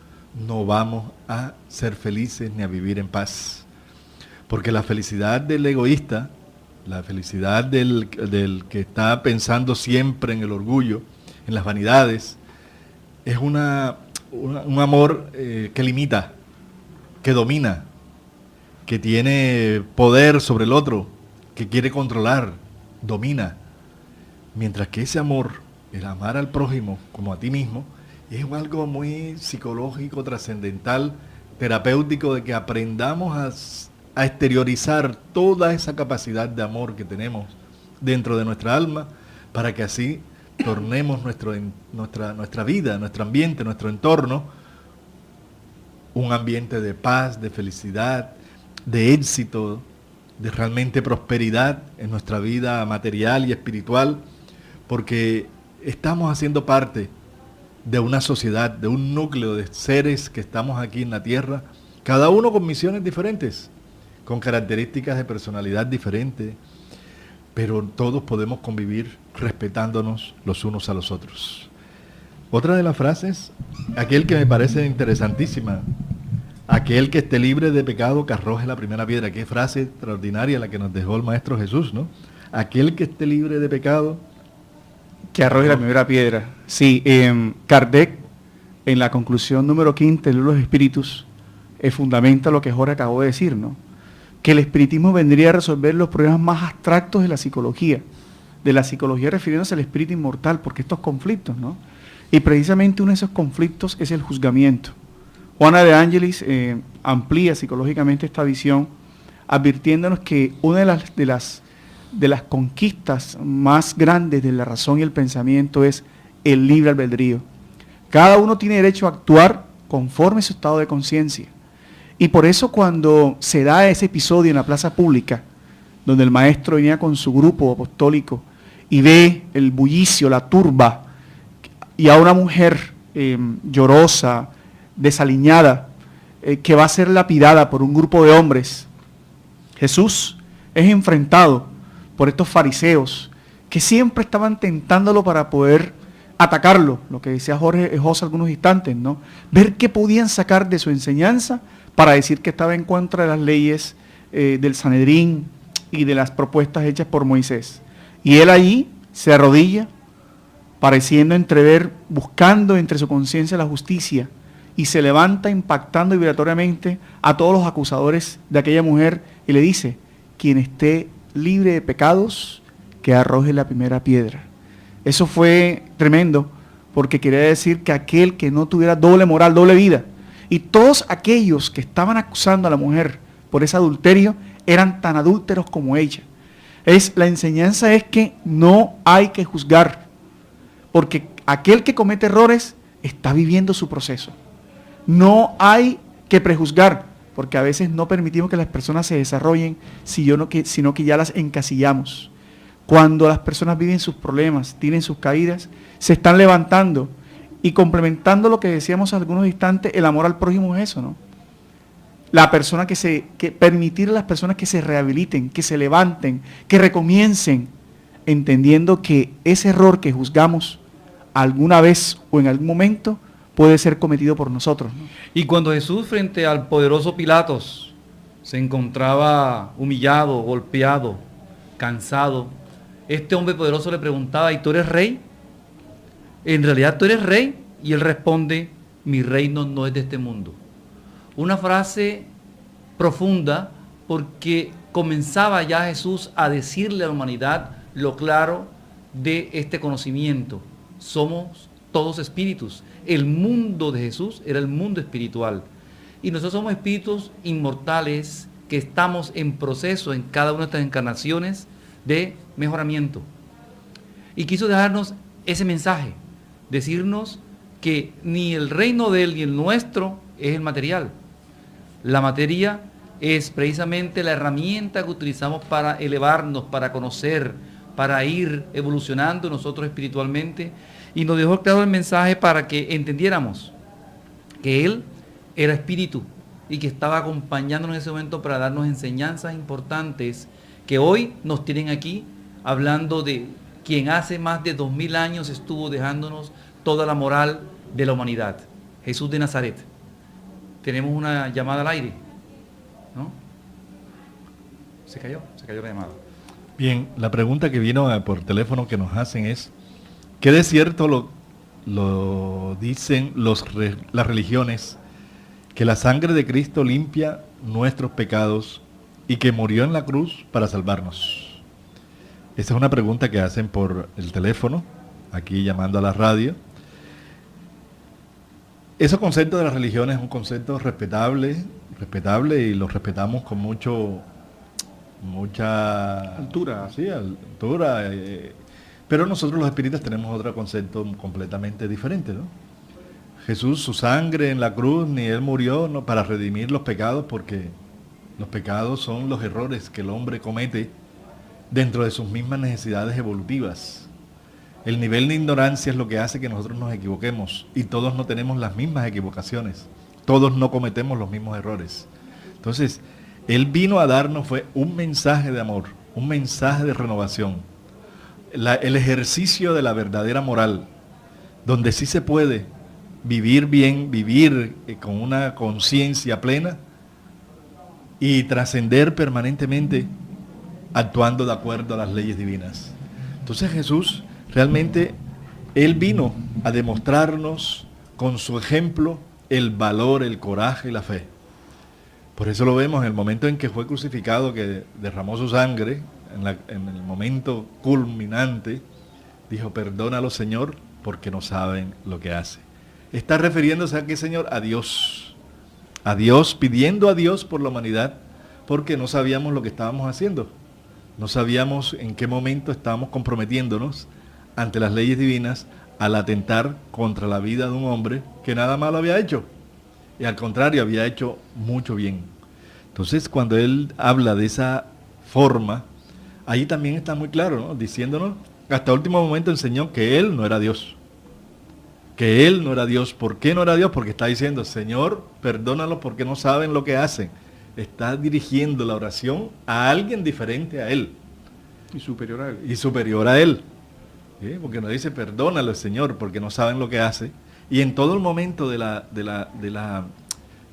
no vamos a ser felices ni a vivir en paz. Porque la felicidad del egoísta, la felicidad del que está pensando siempre en el orgullo, en las vanidades, es un amor que limita, que domina, que tiene poder sobre el otro, que quiere controlar, domina. Mientras que ese amor, el amar al prójimo como a ti mismo, es algo muy psicológico, trascendental, terapéutico, de que aprendamos a exteriorizar toda esa capacidad de amor que tenemos dentro de nuestra alma, para que así tornemos nuestra vida, nuestro ambiente, nuestro entorno, un ambiente de paz, de felicidad, de éxito, de realmente prosperidad en nuestra vida material y espiritual, porque estamos haciendo parte de una sociedad, de un núcleo de seres que estamos aquí en la tierra, cada uno con misiones diferentes, con características de personalidad diferentes, pero todos podemos convivir respetándonos los unos a los otros. Otra de las frases, aquel que me parece interesantísima: aquel que esté libre de pecado, que arroje la primera piedra. Qué frase extraordinaria la que nos dejó el Maestro Jesús, ¿no? Aquel que esté libre de pecado, que arroje la primera piedra. Sí, Kardec, en la conclusión número 5 del libro de los Espíritus, fundamenta lo que Jorge acabó de decir, ¿no? que el espiritismo vendría a resolver los problemas más abstractos de la psicología refiriéndose al espíritu inmortal, porque estos conflictos, ¿no? Y precisamente uno de esos conflictos es el juzgamiento. Juana de Ángelis amplía psicológicamente esta visión, advirtiéndonos que una de las conquistas más grandes de la razón y el pensamiento es el libre albedrío. Cada uno tiene derecho a actuar conforme a su estado de conciencia. Y por eso cuando se da ese episodio en la plaza pública, donde el maestro venía con su grupo apostólico y ve el bullicio, la turba, y a una mujer llorosa, desaliñada, que va a ser lapidada por un grupo de hombres, Jesús es enfrentado por estos fariseos que siempre estaban tentándolo para poder atacarlo, lo que decía Jorge hace algunos instantes, ¿no? Ver qué podían sacar de su enseñanza para decir que estaba en contra de las leyes del Sanedrín y de las propuestas hechas por Moisés. Y él allí se arrodilla, pareciendo entrever, buscando entre su conciencia la justicia, y se levanta impactando vibratoriamente a todos los acusadores de aquella mujer y le dice: quien esté libre de pecados, que arroje la primera piedra. Eso fue tremendo, porque quería decir que aquel que no tuviera doble moral, doble vida, y todos aquellos que estaban acusando a la mujer por ese adulterio, eran tan adúlteros como ella. La enseñanza es que no hay que juzgar, porque aquel que comete errores está viviendo su proceso. No hay que prejuzgar, porque a veces no permitimos que las personas se desarrollen, sino que ya las encasillamos. Cuando las personas viven sus problemas, tienen sus caídas, se están levantando y complementando lo que decíamos hace algunos instantes, el amor al prójimo es eso, ¿no? Permitir a las personas que se rehabiliten, que se levanten, que recomiencen, entendiendo que ese error que juzgamos alguna vez o en algún momento puede ser cometido por nosotros, ¿no? Y cuando Jesús frente al poderoso Pilatos se encontraba humillado, golpeado, cansado, este hombre poderoso le preguntaba: ¿y tú eres rey? ¿En realidad tú eres rey? Y él responde: mi reino no es de este mundo. Una frase profunda, porque comenzaba ya Jesús a decirle a la humanidad lo claro de este conocimiento. Somos todos espíritus. El mundo de Jesús era el mundo espiritual. Y nosotros somos espíritus inmortales que estamos en proceso en cada una de estas encarnaciones de mejoramiento. Y quiso dejarnos ese mensaje, decirnos que ni el reino de Él ni el nuestro es el material. La materia es precisamente la herramienta que utilizamos para elevarnos, para conocer, para ir evolucionando nosotros espiritualmente. Y nos dejó claro el mensaje para que entendiéramos que Él era espíritu y que estaba acompañándonos en ese momento para darnos enseñanzas importantes que hoy nos tienen aquí hablando de quien hace más de 2000 años estuvo dejándonos toda la moral de la humanidad, Jesús de Nazaret. Tenemos una llamada al aire, ¿no? Se cayó la llamada. Bien, la pregunta que vino por teléfono que nos hacen es: ¿qué de cierto lo dicen las religiones, que la sangre de Cristo limpia nuestros pecados y que murió en la cruz para salvarnos? Esa es una pregunta que hacen por el teléfono, aquí llamando a la radio. Ese concepto de las religiones es un concepto respetable y lo respetamos con mucha altura. Sí, altura. Pero nosotros los espíritas tenemos otro concepto completamente diferente, ¿no? Jesús, su sangre en la cruz, ni Él murió para redimir los pecados, porque los pecados son los errores que el hombre comete dentro de sus mismas necesidades evolutivas. El nivel de ignorancia es lo que hace que nosotros nos equivoquemos, y todos no tenemos las mismas equivocaciones, todos no cometemos los mismos errores. Entonces, Él vino a darnos fue un mensaje de amor, un mensaje de renovación, el ejercicio de la verdadera moral, donde sí se puede vivir bien, vivir con una conciencia plena y trascender permanentemente actuando de acuerdo a las leyes divinas. Entonces Jesús realmente, Él vino a demostrarnos con su ejemplo el valor, el coraje y la fe. Por eso lo vemos en el momento en que fue crucificado, que derramó su sangre, en el momento culminante, dijo, perdónalo, Señor, porque no saben lo que hace. Está refiriéndose a qué, Señor, a Dios, pidiendo a Dios por la humanidad, porque no sabíamos lo que estábamos haciendo, no sabíamos en qué momento estábamos comprometiéndonos ante las leyes divinas al atentar contra la vida de un hombre que nada malo había hecho, y al contrario, había hecho mucho bien. Entonces, cuando él habla de esa forma, ahí también está muy claro, ¿no? Diciéndonos, hasta el último momento enseñó que él no era Dios. Que él no era Dios. ¿Por qué no era Dios? Porque está diciendo, Señor, perdónalos porque no saben lo que hacen. Está dirigiendo la oración a alguien diferente a él. Y superior a él. Y superior a él. ¿Sí? Porque nos dice, perdónalo, Señor, porque no saben lo que hace. Y en todo el momento de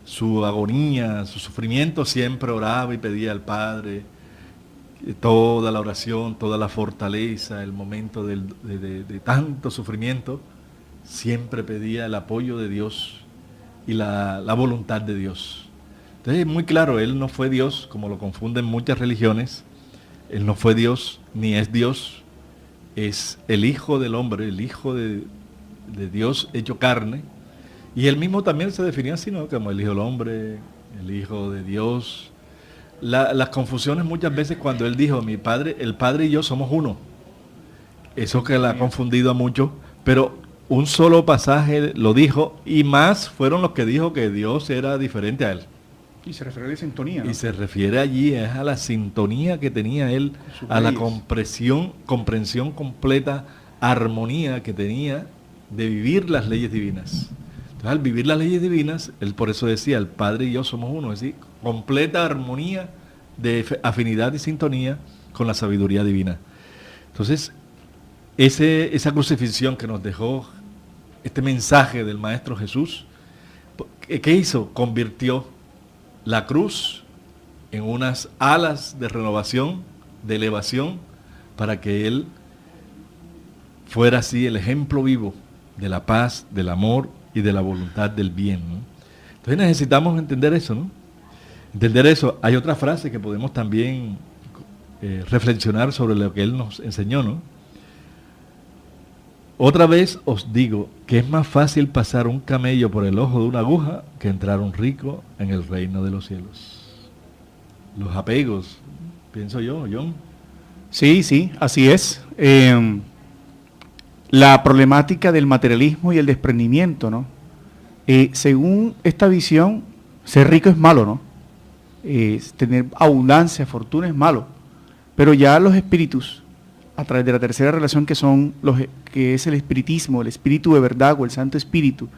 su agonía, su sufrimiento, siempre oraba y pedía al Padre toda la oración, toda la fortaleza, el momento de tanto sufrimiento, siempre pedía el apoyo de Dios y la voluntad de Dios. Entonces es muy claro, Él no fue Dios, como lo confunden muchas religiones. Él no fue Dios, ni es Dios. Es el Hijo del hombre, el Hijo de Dios hecho carne. Y él mismo también se definía así, ¿no? Como el Hijo del hombre, el Hijo de Dios. Las confusiones muchas veces cuando él dijo, el Padre y yo somos uno. Eso que la ha confundido a muchos, pero un solo pasaje lo dijo, y más fueron los que dijo que Dios era diferente a él. Y se refiere a la sintonía, ¿no? Y se refiere allí es a la sintonía que tenía él, a la comprensión completa, armonía que tenía de vivir las leyes divinas. Entonces, al vivir las leyes divinas, él por eso decía, el Padre y yo somos uno, es decir, completa armonía de afinidad y sintonía con la sabiduría divina. Entonces, esa crucifixión que nos dejó este mensaje del Maestro Jesús, ¿qué hizo? Convirtió la cruz en unas alas de renovación, de elevación, para que Él fuera así el ejemplo vivo de la paz, del amor y de la voluntad del bien, ¿no? Entonces necesitamos entender eso, ¿no? Entender eso. Hay otra frase que podemos también reflexionar sobre lo que Él nos enseñó, ¿no? Otra vez os digo que es más fácil pasar un camello por el ojo de una aguja que entrar un rico en el reino de los cielos. Los apegos, pienso yo, John. Sí, así es. La problemática del materialismo y el desprendimiento, ¿no? Según esta visión, ser rico es malo, ¿no? Tener abundancia, fortuna es malo. Pero ya los espíritus, a través de la tercera relación que es el espiritismo, el espíritu de verdad o el Santo Espíritu,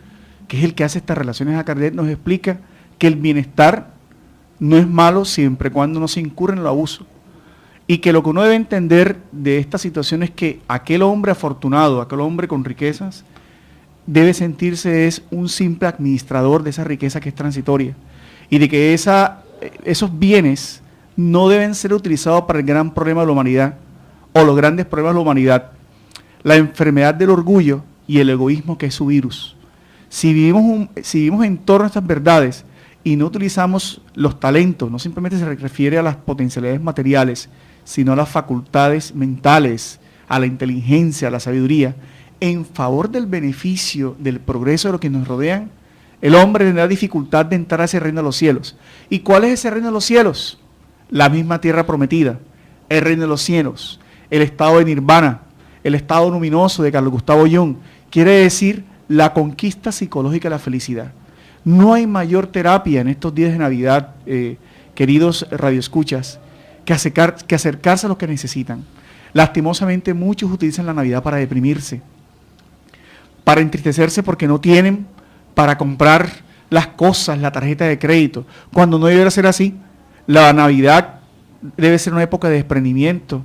que es el que hace estas relaciones a Kardec, nos explica que el bienestar no es malo siempre y cuando no se incurre en el abuso. Y que lo que uno debe entender de esta situación es que aquel hombre afortunado, aquel hombre con riquezas, debe sentirse es un simple administrador de esa riqueza que es transitoria. Y de que esos bienes no deben ser utilizados para el gran problema de la humanidad o los grandes problemas de la humanidad. La enfermedad del orgullo y el egoísmo, que es su virus. Si vivimos en torno a estas verdades y no utilizamos los talentos, no simplemente se refiere a las potencialidades materiales, sino a las facultades mentales, a la inteligencia, a la sabiduría, en favor del beneficio, del progreso de lo que nos rodean, el hombre tendrá dificultad de entrar a ese reino de los cielos. ¿Y cuál es ese reino de los cielos? La misma tierra prometida, el reino de los cielos, el estado de nirvana, el estado luminoso de Carlos Gustavo Jung, quiere decir la conquista psicológica de la felicidad. No hay mayor terapia en estos días de Navidad, queridos radioescuchas, que acercarse a los que necesitan. Lastimosamente muchos utilizan la Navidad para deprimirse, para entristecerse porque no tienen para comprar las cosas, la tarjeta de crédito, cuando no debería ser así. La Navidad debe ser una época de desprendimiento,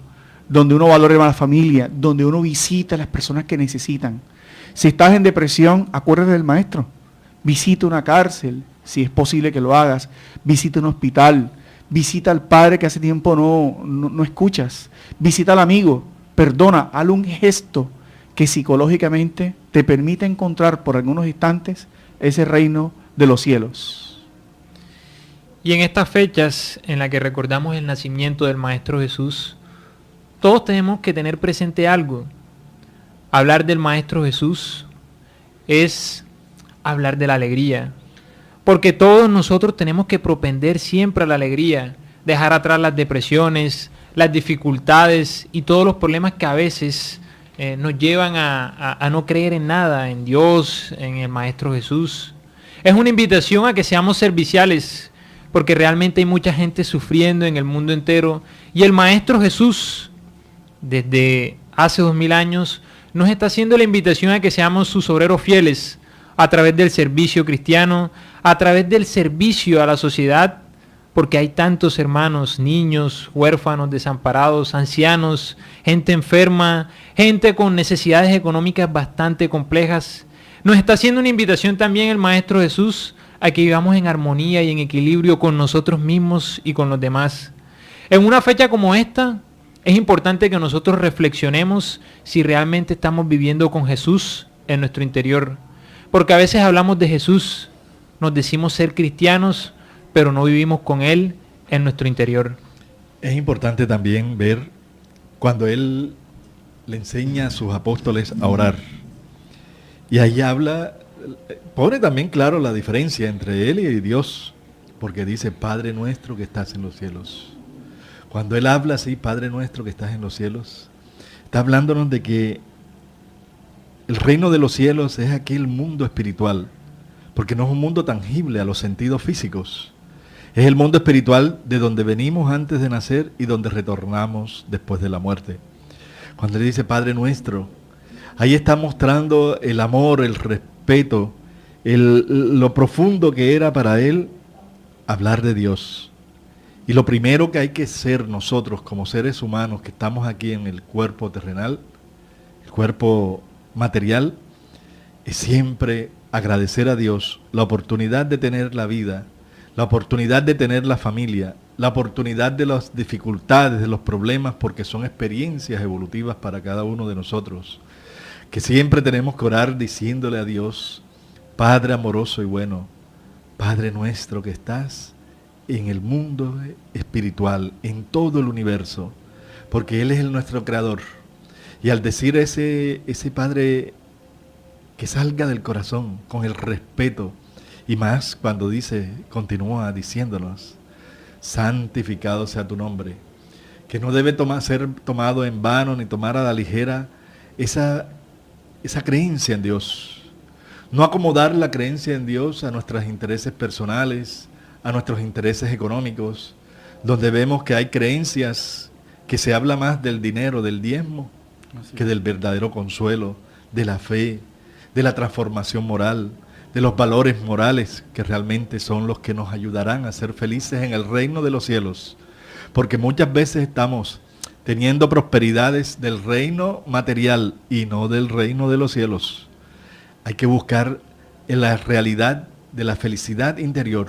donde uno valore a la familia, donde uno visita a las personas que necesitan. Si estás en depresión, acuérdate del Maestro. Visita una cárcel, si es posible que lo hagas. Visita un hospital. Visita al padre que hace tiempo no escuchas. Visita al amigo. Perdona, hazle un gesto que psicológicamente te permite encontrar por algunos instantes ese reino de los cielos. Y en estas fechas en las que recordamos el nacimiento del Maestro Jesús, todos tenemos que tener presente algo. Hablar del Maestro Jesús es hablar de la alegría, porque todos nosotros tenemos que propender siempre a la alegría, dejar atrás las depresiones, las dificultades y todos los problemas que a veces nos llevan a no creer en nada, en Dios, en el Maestro Jesús. Es una invitación a que seamos serviciales, porque realmente hay mucha gente sufriendo en el mundo entero, y el Maestro Jesús, desde hace 2000 años, nos está haciendo la invitación a que seamos sus obreros fieles, a través del servicio cristiano, a través del servicio a la sociedad, porque hay tantos hermanos, niños, huérfanos, desamparados, ancianos, gente enferma, gente con necesidades económicas bastante complejas. Nos está haciendo una invitación también el Maestro Jesús a que vivamos en armonía y en equilibrio con nosotros mismos y con los demás. En una fecha como esta, es importante que nosotros reflexionemos si realmente estamos viviendo con Jesús en nuestro interior. Porque a veces hablamos de Jesús, nos decimos ser cristianos, pero no vivimos con Él en nuestro interior. Es importante también ver cuando Él le enseña a sus apóstoles a orar. Y ahí pone también claro la diferencia entre Él y Dios, porque dice, Padre nuestro que estás en los cielos. Cuando Él habla así, Padre nuestro que estás en los cielos, está hablándonos de que el reino de los cielos es aquel mundo espiritual, porque no es un mundo tangible a los sentidos físicos. Es el mundo espiritual de donde venimos antes de nacer y donde retornamos después de la muerte. Cuando Él dice Padre nuestro, ahí está mostrando el amor, el respeto, lo profundo que era para Él hablar de Dios. Y lo primero que hay que ser nosotros como seres humanos que estamos aquí en el cuerpo terrenal, el cuerpo material, es siempre agradecer a Dios la oportunidad de tener la vida, la oportunidad de tener la familia, la oportunidad de las dificultades, de los problemas, porque son experiencias evolutivas para cada uno de nosotros, que siempre tenemos que orar diciéndole a Dios, Padre amoroso y bueno, Padre nuestro que estás en el mundo espiritual, en todo el universo, porque Él es nuestro creador. Y al decir ese Padre que salga del corazón, con el respeto, y más cuando continúa diciéndonos, santificado sea tu nombre, que no debe ser tomado en vano ni tomar a la ligera esa creencia en Dios. No acomodar la creencia en Dios a nuestros intereses personales, a nuestros intereses económicos, donde vemos que hay creencias que se habla más del dinero, del diezmo, que del verdadero consuelo, de la fe, de la transformación moral, de los valores morales que realmente son los que nos ayudarán a ser felices en el reino de los cielos. Porque muchas veces estamos teniendo prosperidades del reino material y no del reino de los cielos. Hay que buscar en la realidad de la felicidad interior,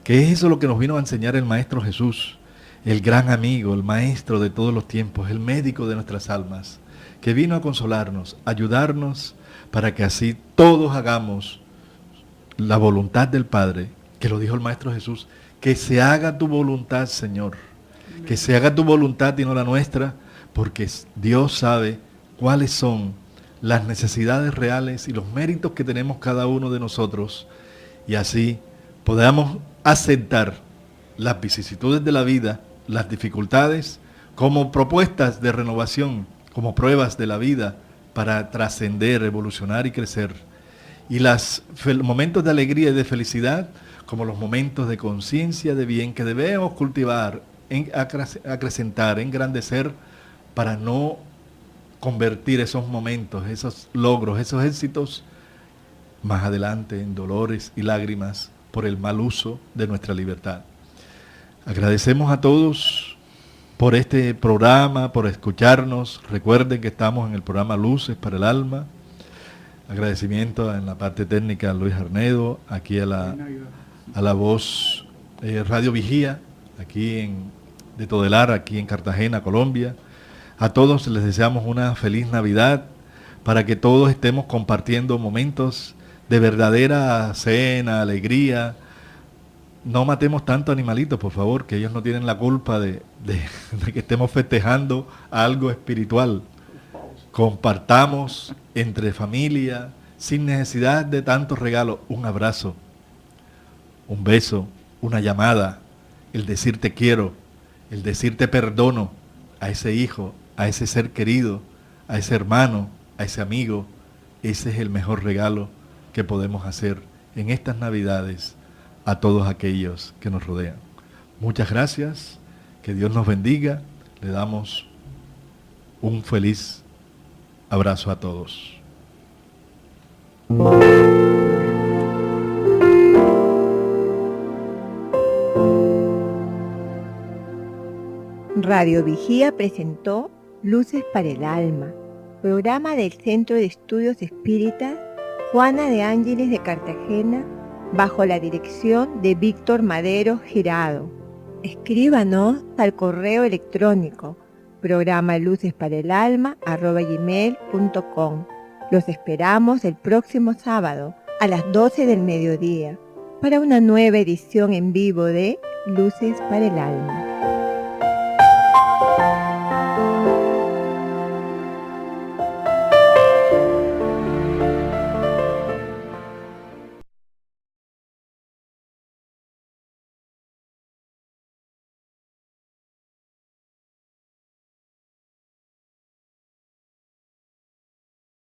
que es eso lo que nos vino a enseñar el Maestro Jesús, el gran amigo, el Maestro de todos los tiempos, el médico de nuestras almas, que vino a consolarnos, ayudarnos, para que así todos hagamos la voluntad del Padre, que lo dijo el Maestro Jesús, que se haga tu voluntad, Señor, que se haga tu voluntad y no la nuestra, porque Dios sabe cuáles son las necesidades reales y los méritos que tenemos cada uno de nosotros, y así podamos aceptar las vicisitudes de la vida, las dificultades, como propuestas de renovación, como pruebas de la vida, para trascender, evolucionar y crecer. Y los momentos de alegría y de felicidad como los momentos de conciencia de bien que debemos cultivar, acrecentar, engrandecer, para no convertir esos momentos, esos logros, esos éxitos, más adelante en dolores y lágrimas por el mal uso de nuestra libertad. Agradecemos a todos por este programa, por escucharnos. Recuerden que estamos en el programa Luces para el Alma. Agradecimiento en la parte técnica a Luis Arnedo, aquí a la voz Radio Vigía, aquí de Todelar, aquí en Cartagena, Colombia. A todos les deseamos una feliz Navidad, para que todos estemos compartiendo momentos de verdadera cena, alegría, no matemos tanto animalitos, por favor, que ellos no tienen la culpa de que estemos festejando algo espiritual. Compartamos entre familia, sin necesidad de tantos regalos, un abrazo, un beso, una llamada, el decir te quiero, el decir te perdono a ese hijo, a ese ser querido, a ese hermano, a ese amigo. Ese es el mejor regalo que podemos hacer en estas Navidades a todos aquellos que nos rodean. Muchas gracias, que Dios nos bendiga, le damos un feliz abrazo a todos. Radio Vigía presentó Luces para el Alma, programa del Centro de Estudios Espíritas Juana de Ángeles de Cartagena, bajo la dirección de Víctor Madero Girado. Escríbanos al correo electrónico programalucesparaalalma@gmail.com. Los esperamos el próximo sábado a las 12 del mediodía para una nueva edición en vivo de Luces para el Alma.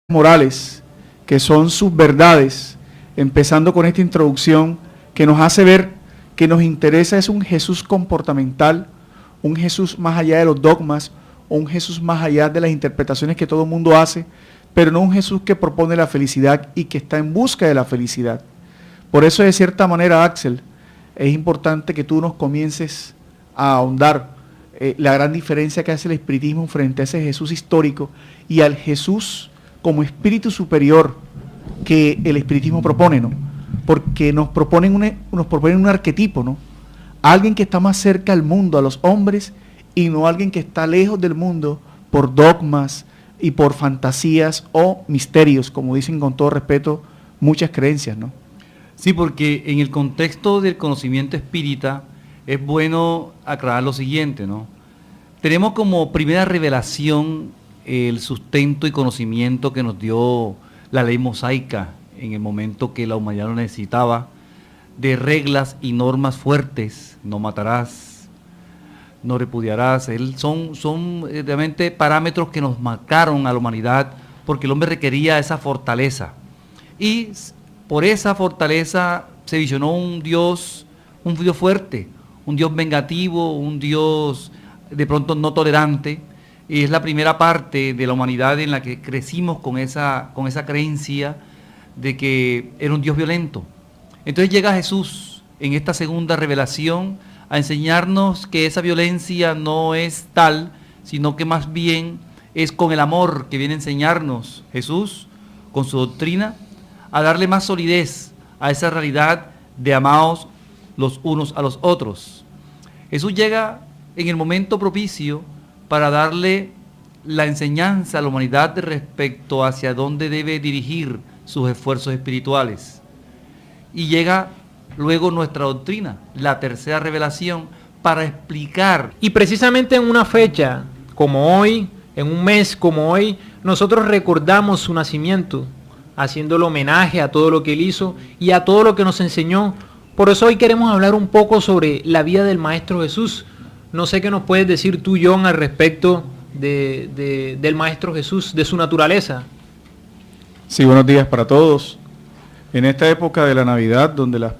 Morales, que son sus verdades, empezando con esta introducción que nos hace ver que nos interesa es un Jesús comportamental, un Jesús más allá de los dogmas, o un Jesús más allá de las interpretaciones que todo el mundo hace, pero no un Jesús que propone la felicidad y que está en busca de la felicidad. Por eso, de cierta manera, Axel, es importante que tú nos comiences a ahondar la gran diferencia que hace el espiritismo frente a ese Jesús histórico y al Jesús como espíritu superior que el espiritismo propone, ¿no? Porque nos proponen un arquetipo, ¿no? Alguien que está más cerca al mundo, a los hombres, y no alguien que está lejos del mundo por dogmas y por fantasías o misterios, como dicen con todo respeto muchas creencias, ¿no? Sí, porque en el contexto del conocimiento espírita es bueno aclarar lo siguiente, ¿no? Tenemos como primera revelación el sustento y conocimiento que nos dio la ley mosaica en el momento que la humanidad lo necesitaba, de reglas y normas fuertes: no matarás, no repudiarás. Son realmente parámetros que nos marcaron a la humanidad, porque el hombre requería esa fortaleza. Y por esa fortaleza se visionó un Dios fuerte, un Dios vengativo, un Dios de pronto no tolerante. Y es la primera parte de la humanidad en la que crecimos con esa creencia de que era un Dios violento. Entonces llega Jesús en esta segunda revelación a enseñarnos que esa violencia no es tal, sino que más bien es con el amor que viene a enseñarnos Jesús, con su doctrina, a darle más solidez a esa realidad de amaos los unos a los otros. Jesús llega en el momento propicio para darle la enseñanza a la humanidad respecto hacia dónde debe dirigir sus esfuerzos espirituales. Y llega luego nuestra doctrina, la tercera revelación, para explicar. Y precisamente en una fecha como hoy, en un mes como hoy, nosotros recordamos su nacimiento, haciéndole homenaje a todo lo que él hizo y a todo lo que nos enseñó. Por eso hoy queremos hablar un poco sobre la vida del Maestro Jesús. No sé qué nos puedes decir tú, John, al respecto del Maestro Jesús, de su naturaleza. Sí, buenos días para todos. En esta época de la Navidad, donde las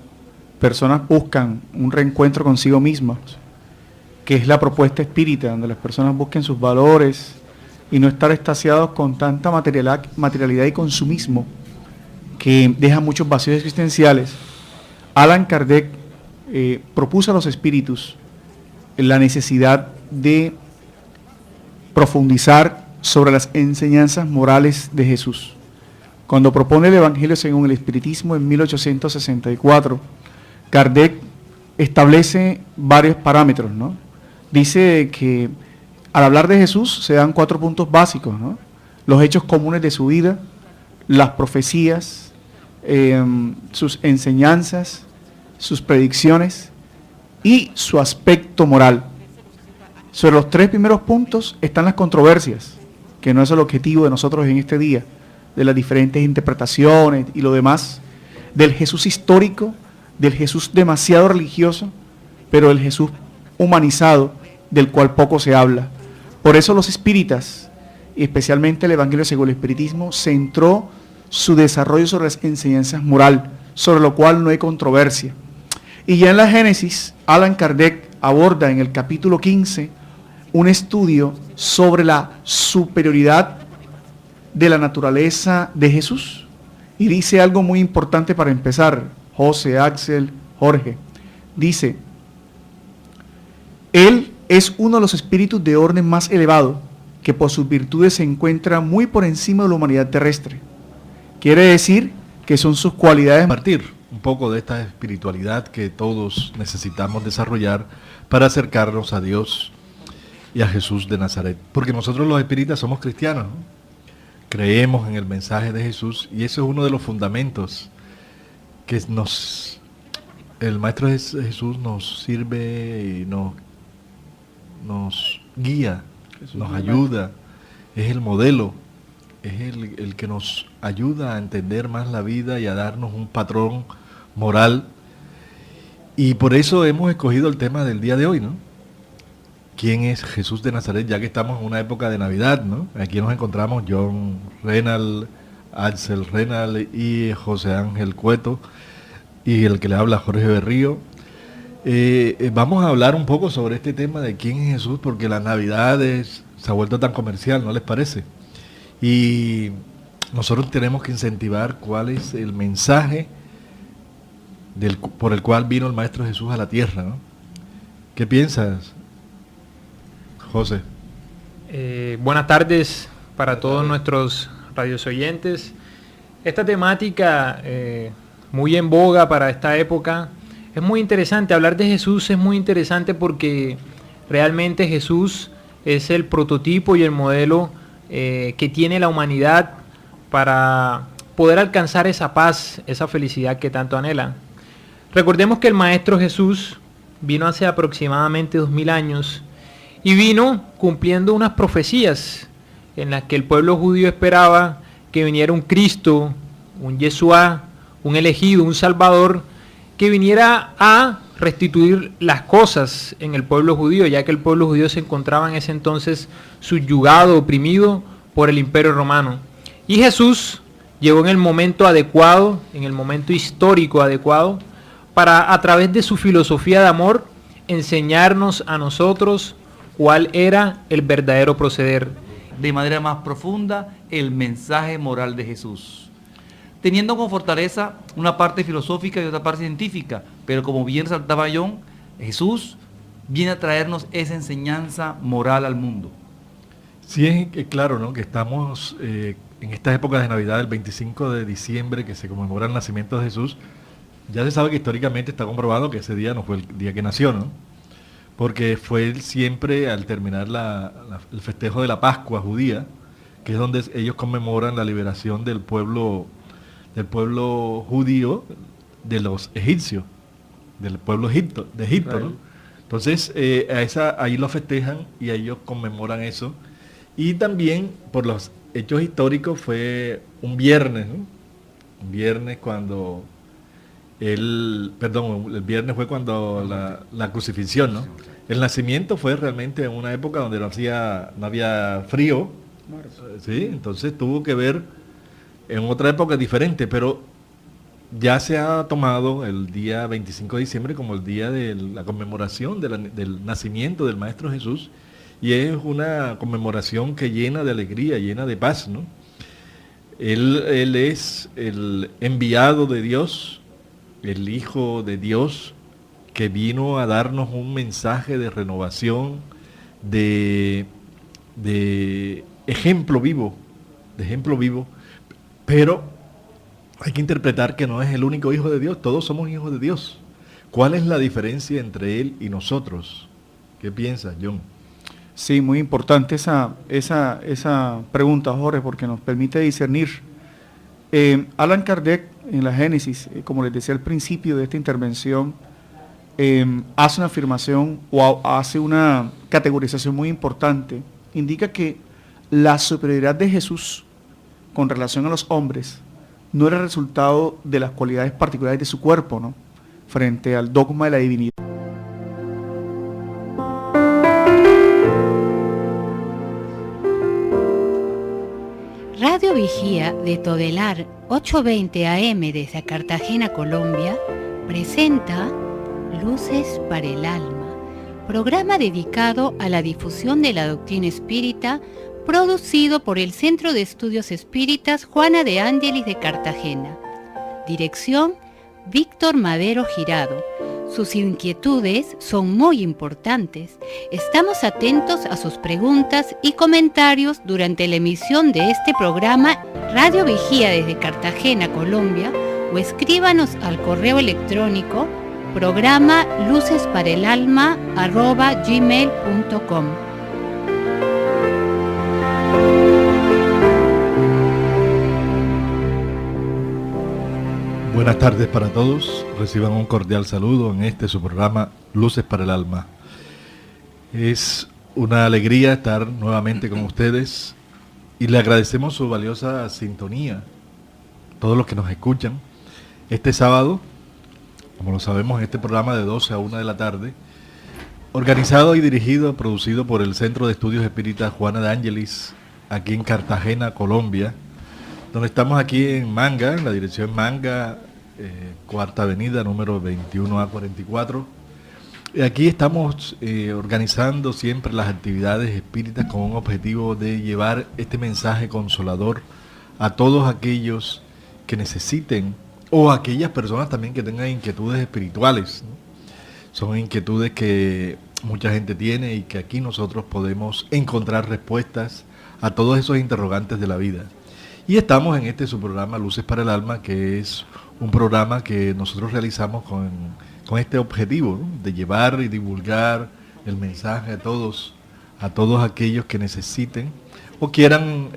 personas buscan un reencuentro consigo mismas, que es la propuesta espírita, donde las personas busquen sus valores y no estar extasiados con tanta materialidad y consumismo que deja muchos vacíos existenciales, Allan Kardec propuso a los espíritus la necesidad de profundizar sobre las enseñanzas morales de Jesús. Cuando propone el Evangelio según el Espiritismo en 1864, Kardec establece varios parámetros, ¿no? Dice que al hablar de Jesús se dan 4 puntos básicos, ¿no? Los hechos comunes de su vida, las profecías, sus enseñanzas sus predicciones y su aspecto moral. Sobre los 3 primeros puntos están las controversias, que no es el objetivo de nosotros en este día, de las diferentes interpretaciones y lo demás, del Jesús histórico, del Jesús demasiado religioso, pero el Jesús humanizado, del cual poco se habla. Por eso los espíritas, y especialmente el Evangelio según el Espiritismo, centró su desarrollo sobre las enseñanzas moral, sobre lo cual no hay controversia. Y ya en la Génesis, Allan Kardec aborda en el capítulo 15 un estudio sobre la superioridad de la naturaleza de Jesús. Y dice algo muy importante para empezar, José, Axel, Jorge. Dice, Él es uno de los espíritus de orden más elevado, que por sus virtudes se encuentra muy por encima de la humanidad terrestre. Quiere decir que son sus cualidades. Compartir un poco de esta espiritualidad que todos necesitamos desarrollar para acercarnos a Dios y a Jesús de Nazaret. Porque nosotros los espíritas somos cristianos, ¿no? Creemos en el mensaje de Jesús y eso es uno de los fundamentos que el Maestro Jesús nos sirve y nos guía, nos ayuda, es el modelo, es el que nos ayuda a entender más la vida y a darnos un patrón moral. Y por eso hemos escogido el tema del día de hoy, ¿no? ¿Quién es Jesús de Nazaret? Ya que estamos en una época de Navidad, ¿no? Aquí nos encontramos John Renal, Axel Renal y José Ángel Cueto, y el que le habla Jorge Berrío. Vamos a hablar un poco sobre este tema de quién es Jesús, porque la Navidad se ha vuelto tan comercial, ¿no les parece? Y nosotros tenemos que incentivar cuál es el mensaje por el cual vino el Maestro Jesús a la tierra, ¿no? ¿Qué piensas, José? Buenas tardes para todos nuestros radioyentes. Esta temática muy en boga para esta época es muy interesante. Hablar de Jesús es muy interesante porque realmente Jesús es el prototipo y el modelo que tiene la humanidad para poder alcanzar esa paz, esa felicidad que tanto anhela. Recordemos que el Maestro Jesús vino hace aproximadamente 2000 años y vino cumpliendo unas profecías en las que el pueblo judío esperaba que viniera un Cristo, un Yeshua, un elegido, un Salvador, que viniera a restituir las cosas en el pueblo judío, ya que el pueblo judío se encontraba en ese entonces subyugado, oprimido por el Imperio Romano. Y Jesús llegó en el momento adecuado, en el momento histórico adecuado, para a través de su filosofía de amor enseñarnos a nosotros cuál era el verdadero proceder. De manera más profunda, el mensaje moral de Jesús, teniendo con fortaleza una parte filosófica y otra parte científica, pero como bien resaltaba John, Jesús viene a traernos esa enseñanza moral al mundo. Sí, es claro, ¿no? Que estamos en estas épocas de Navidad, el 25 de diciembre, que se conmemora el nacimiento de Jesús. Ya se sabe que históricamente está comprobado que ese día no fue el día que nació, ¿no? Porque fue siempre al terminar el festejo de la Pascua judía, que es donde ellos conmemoran la liberación del pueblo judío de los egipcios, del pueblo de Egipto, ¿no? Entonces, ahí lo festejan y ellos conmemoran eso. Y también, por los hechos históricos, fue un viernes, ¿no? Un viernes cuando el viernes fue cuando la crucifixión, ¿no? El nacimiento fue realmente en una época donde no había frío, ¿sí? Entonces tuvo que ver en otra época diferente, pero ya se ha tomado el día 25 de diciembre como el día de la conmemoración del nacimiento del Maestro Jesús, y es una conmemoración que llena de alegría, llena de paz, ¿no? Él es el enviado de Dios, el Hijo de Dios, que vino a darnos un mensaje de renovación, de ejemplo vivo, pero hay que interpretar que no es el único Hijo de Dios, todos somos hijos de Dios. ¿Cuál es la diferencia entre Él y nosotros? ¿Qué piensas, John? Sí, muy importante esa pregunta, Jorge, porque nos permite discernir Allan Kardec, en la Génesis, como les decía al principio de esta intervención, hace una afirmación o hace una categorización muy importante. Indica que la superioridad de Jesús con relación a los hombres no era resultado de las cualidades particulares de su cuerpo, ¿no?, frente al dogma de la divinidad. Radio Vigía de Todelar 820 AM desde Cartagena, Colombia, presenta Luces para el Alma, programa dedicado a la difusión de la doctrina espírita, producido por el Centro de Estudios Espíritas Juana de Ángelis de Cartagena. Dirección: Víctor Madero Girado. Sus inquietudes son muy importantes. Estamos atentos a sus preguntas y comentarios durante la emisión de este programa. Radio Vigía desde Cartagena, Colombia, o escríbanos al correo electrónico programa lucesparaelalma@gmail.com. Buenas tardes para todos, reciban un cordial saludo en este su programa Luces para el Alma. Es una alegría estar nuevamente con ustedes y le agradecemos su valiosa sintonía, todos los que nos escuchan. Este sábado, como lo sabemos, en este programa de 12 a 1 de la tarde, organizado y dirigido, producido por el Centro de Estudios Espíritas Juana de Ángelis, aquí en Cartagena, Colombia, donde estamos aquí en Manga, en la dirección Manga, Cuarta Avenida, número 21A44. Y aquí estamos organizando siempre las actividades espíritas con un objetivo de llevar este mensaje consolador a todos aquellos que necesiten, o a aquellas personas también que tengan inquietudes espirituales, ¿no? Son inquietudes que mucha gente tiene y que aquí nosotros podemos encontrar respuestas a todos esos interrogantes de la vida. Y estamos en este su programa Luces para el Alma, que es un programa que nosotros realizamos con este objetivo, ¿no?, de llevar y divulgar el mensaje a todos aquellos que necesiten o quieran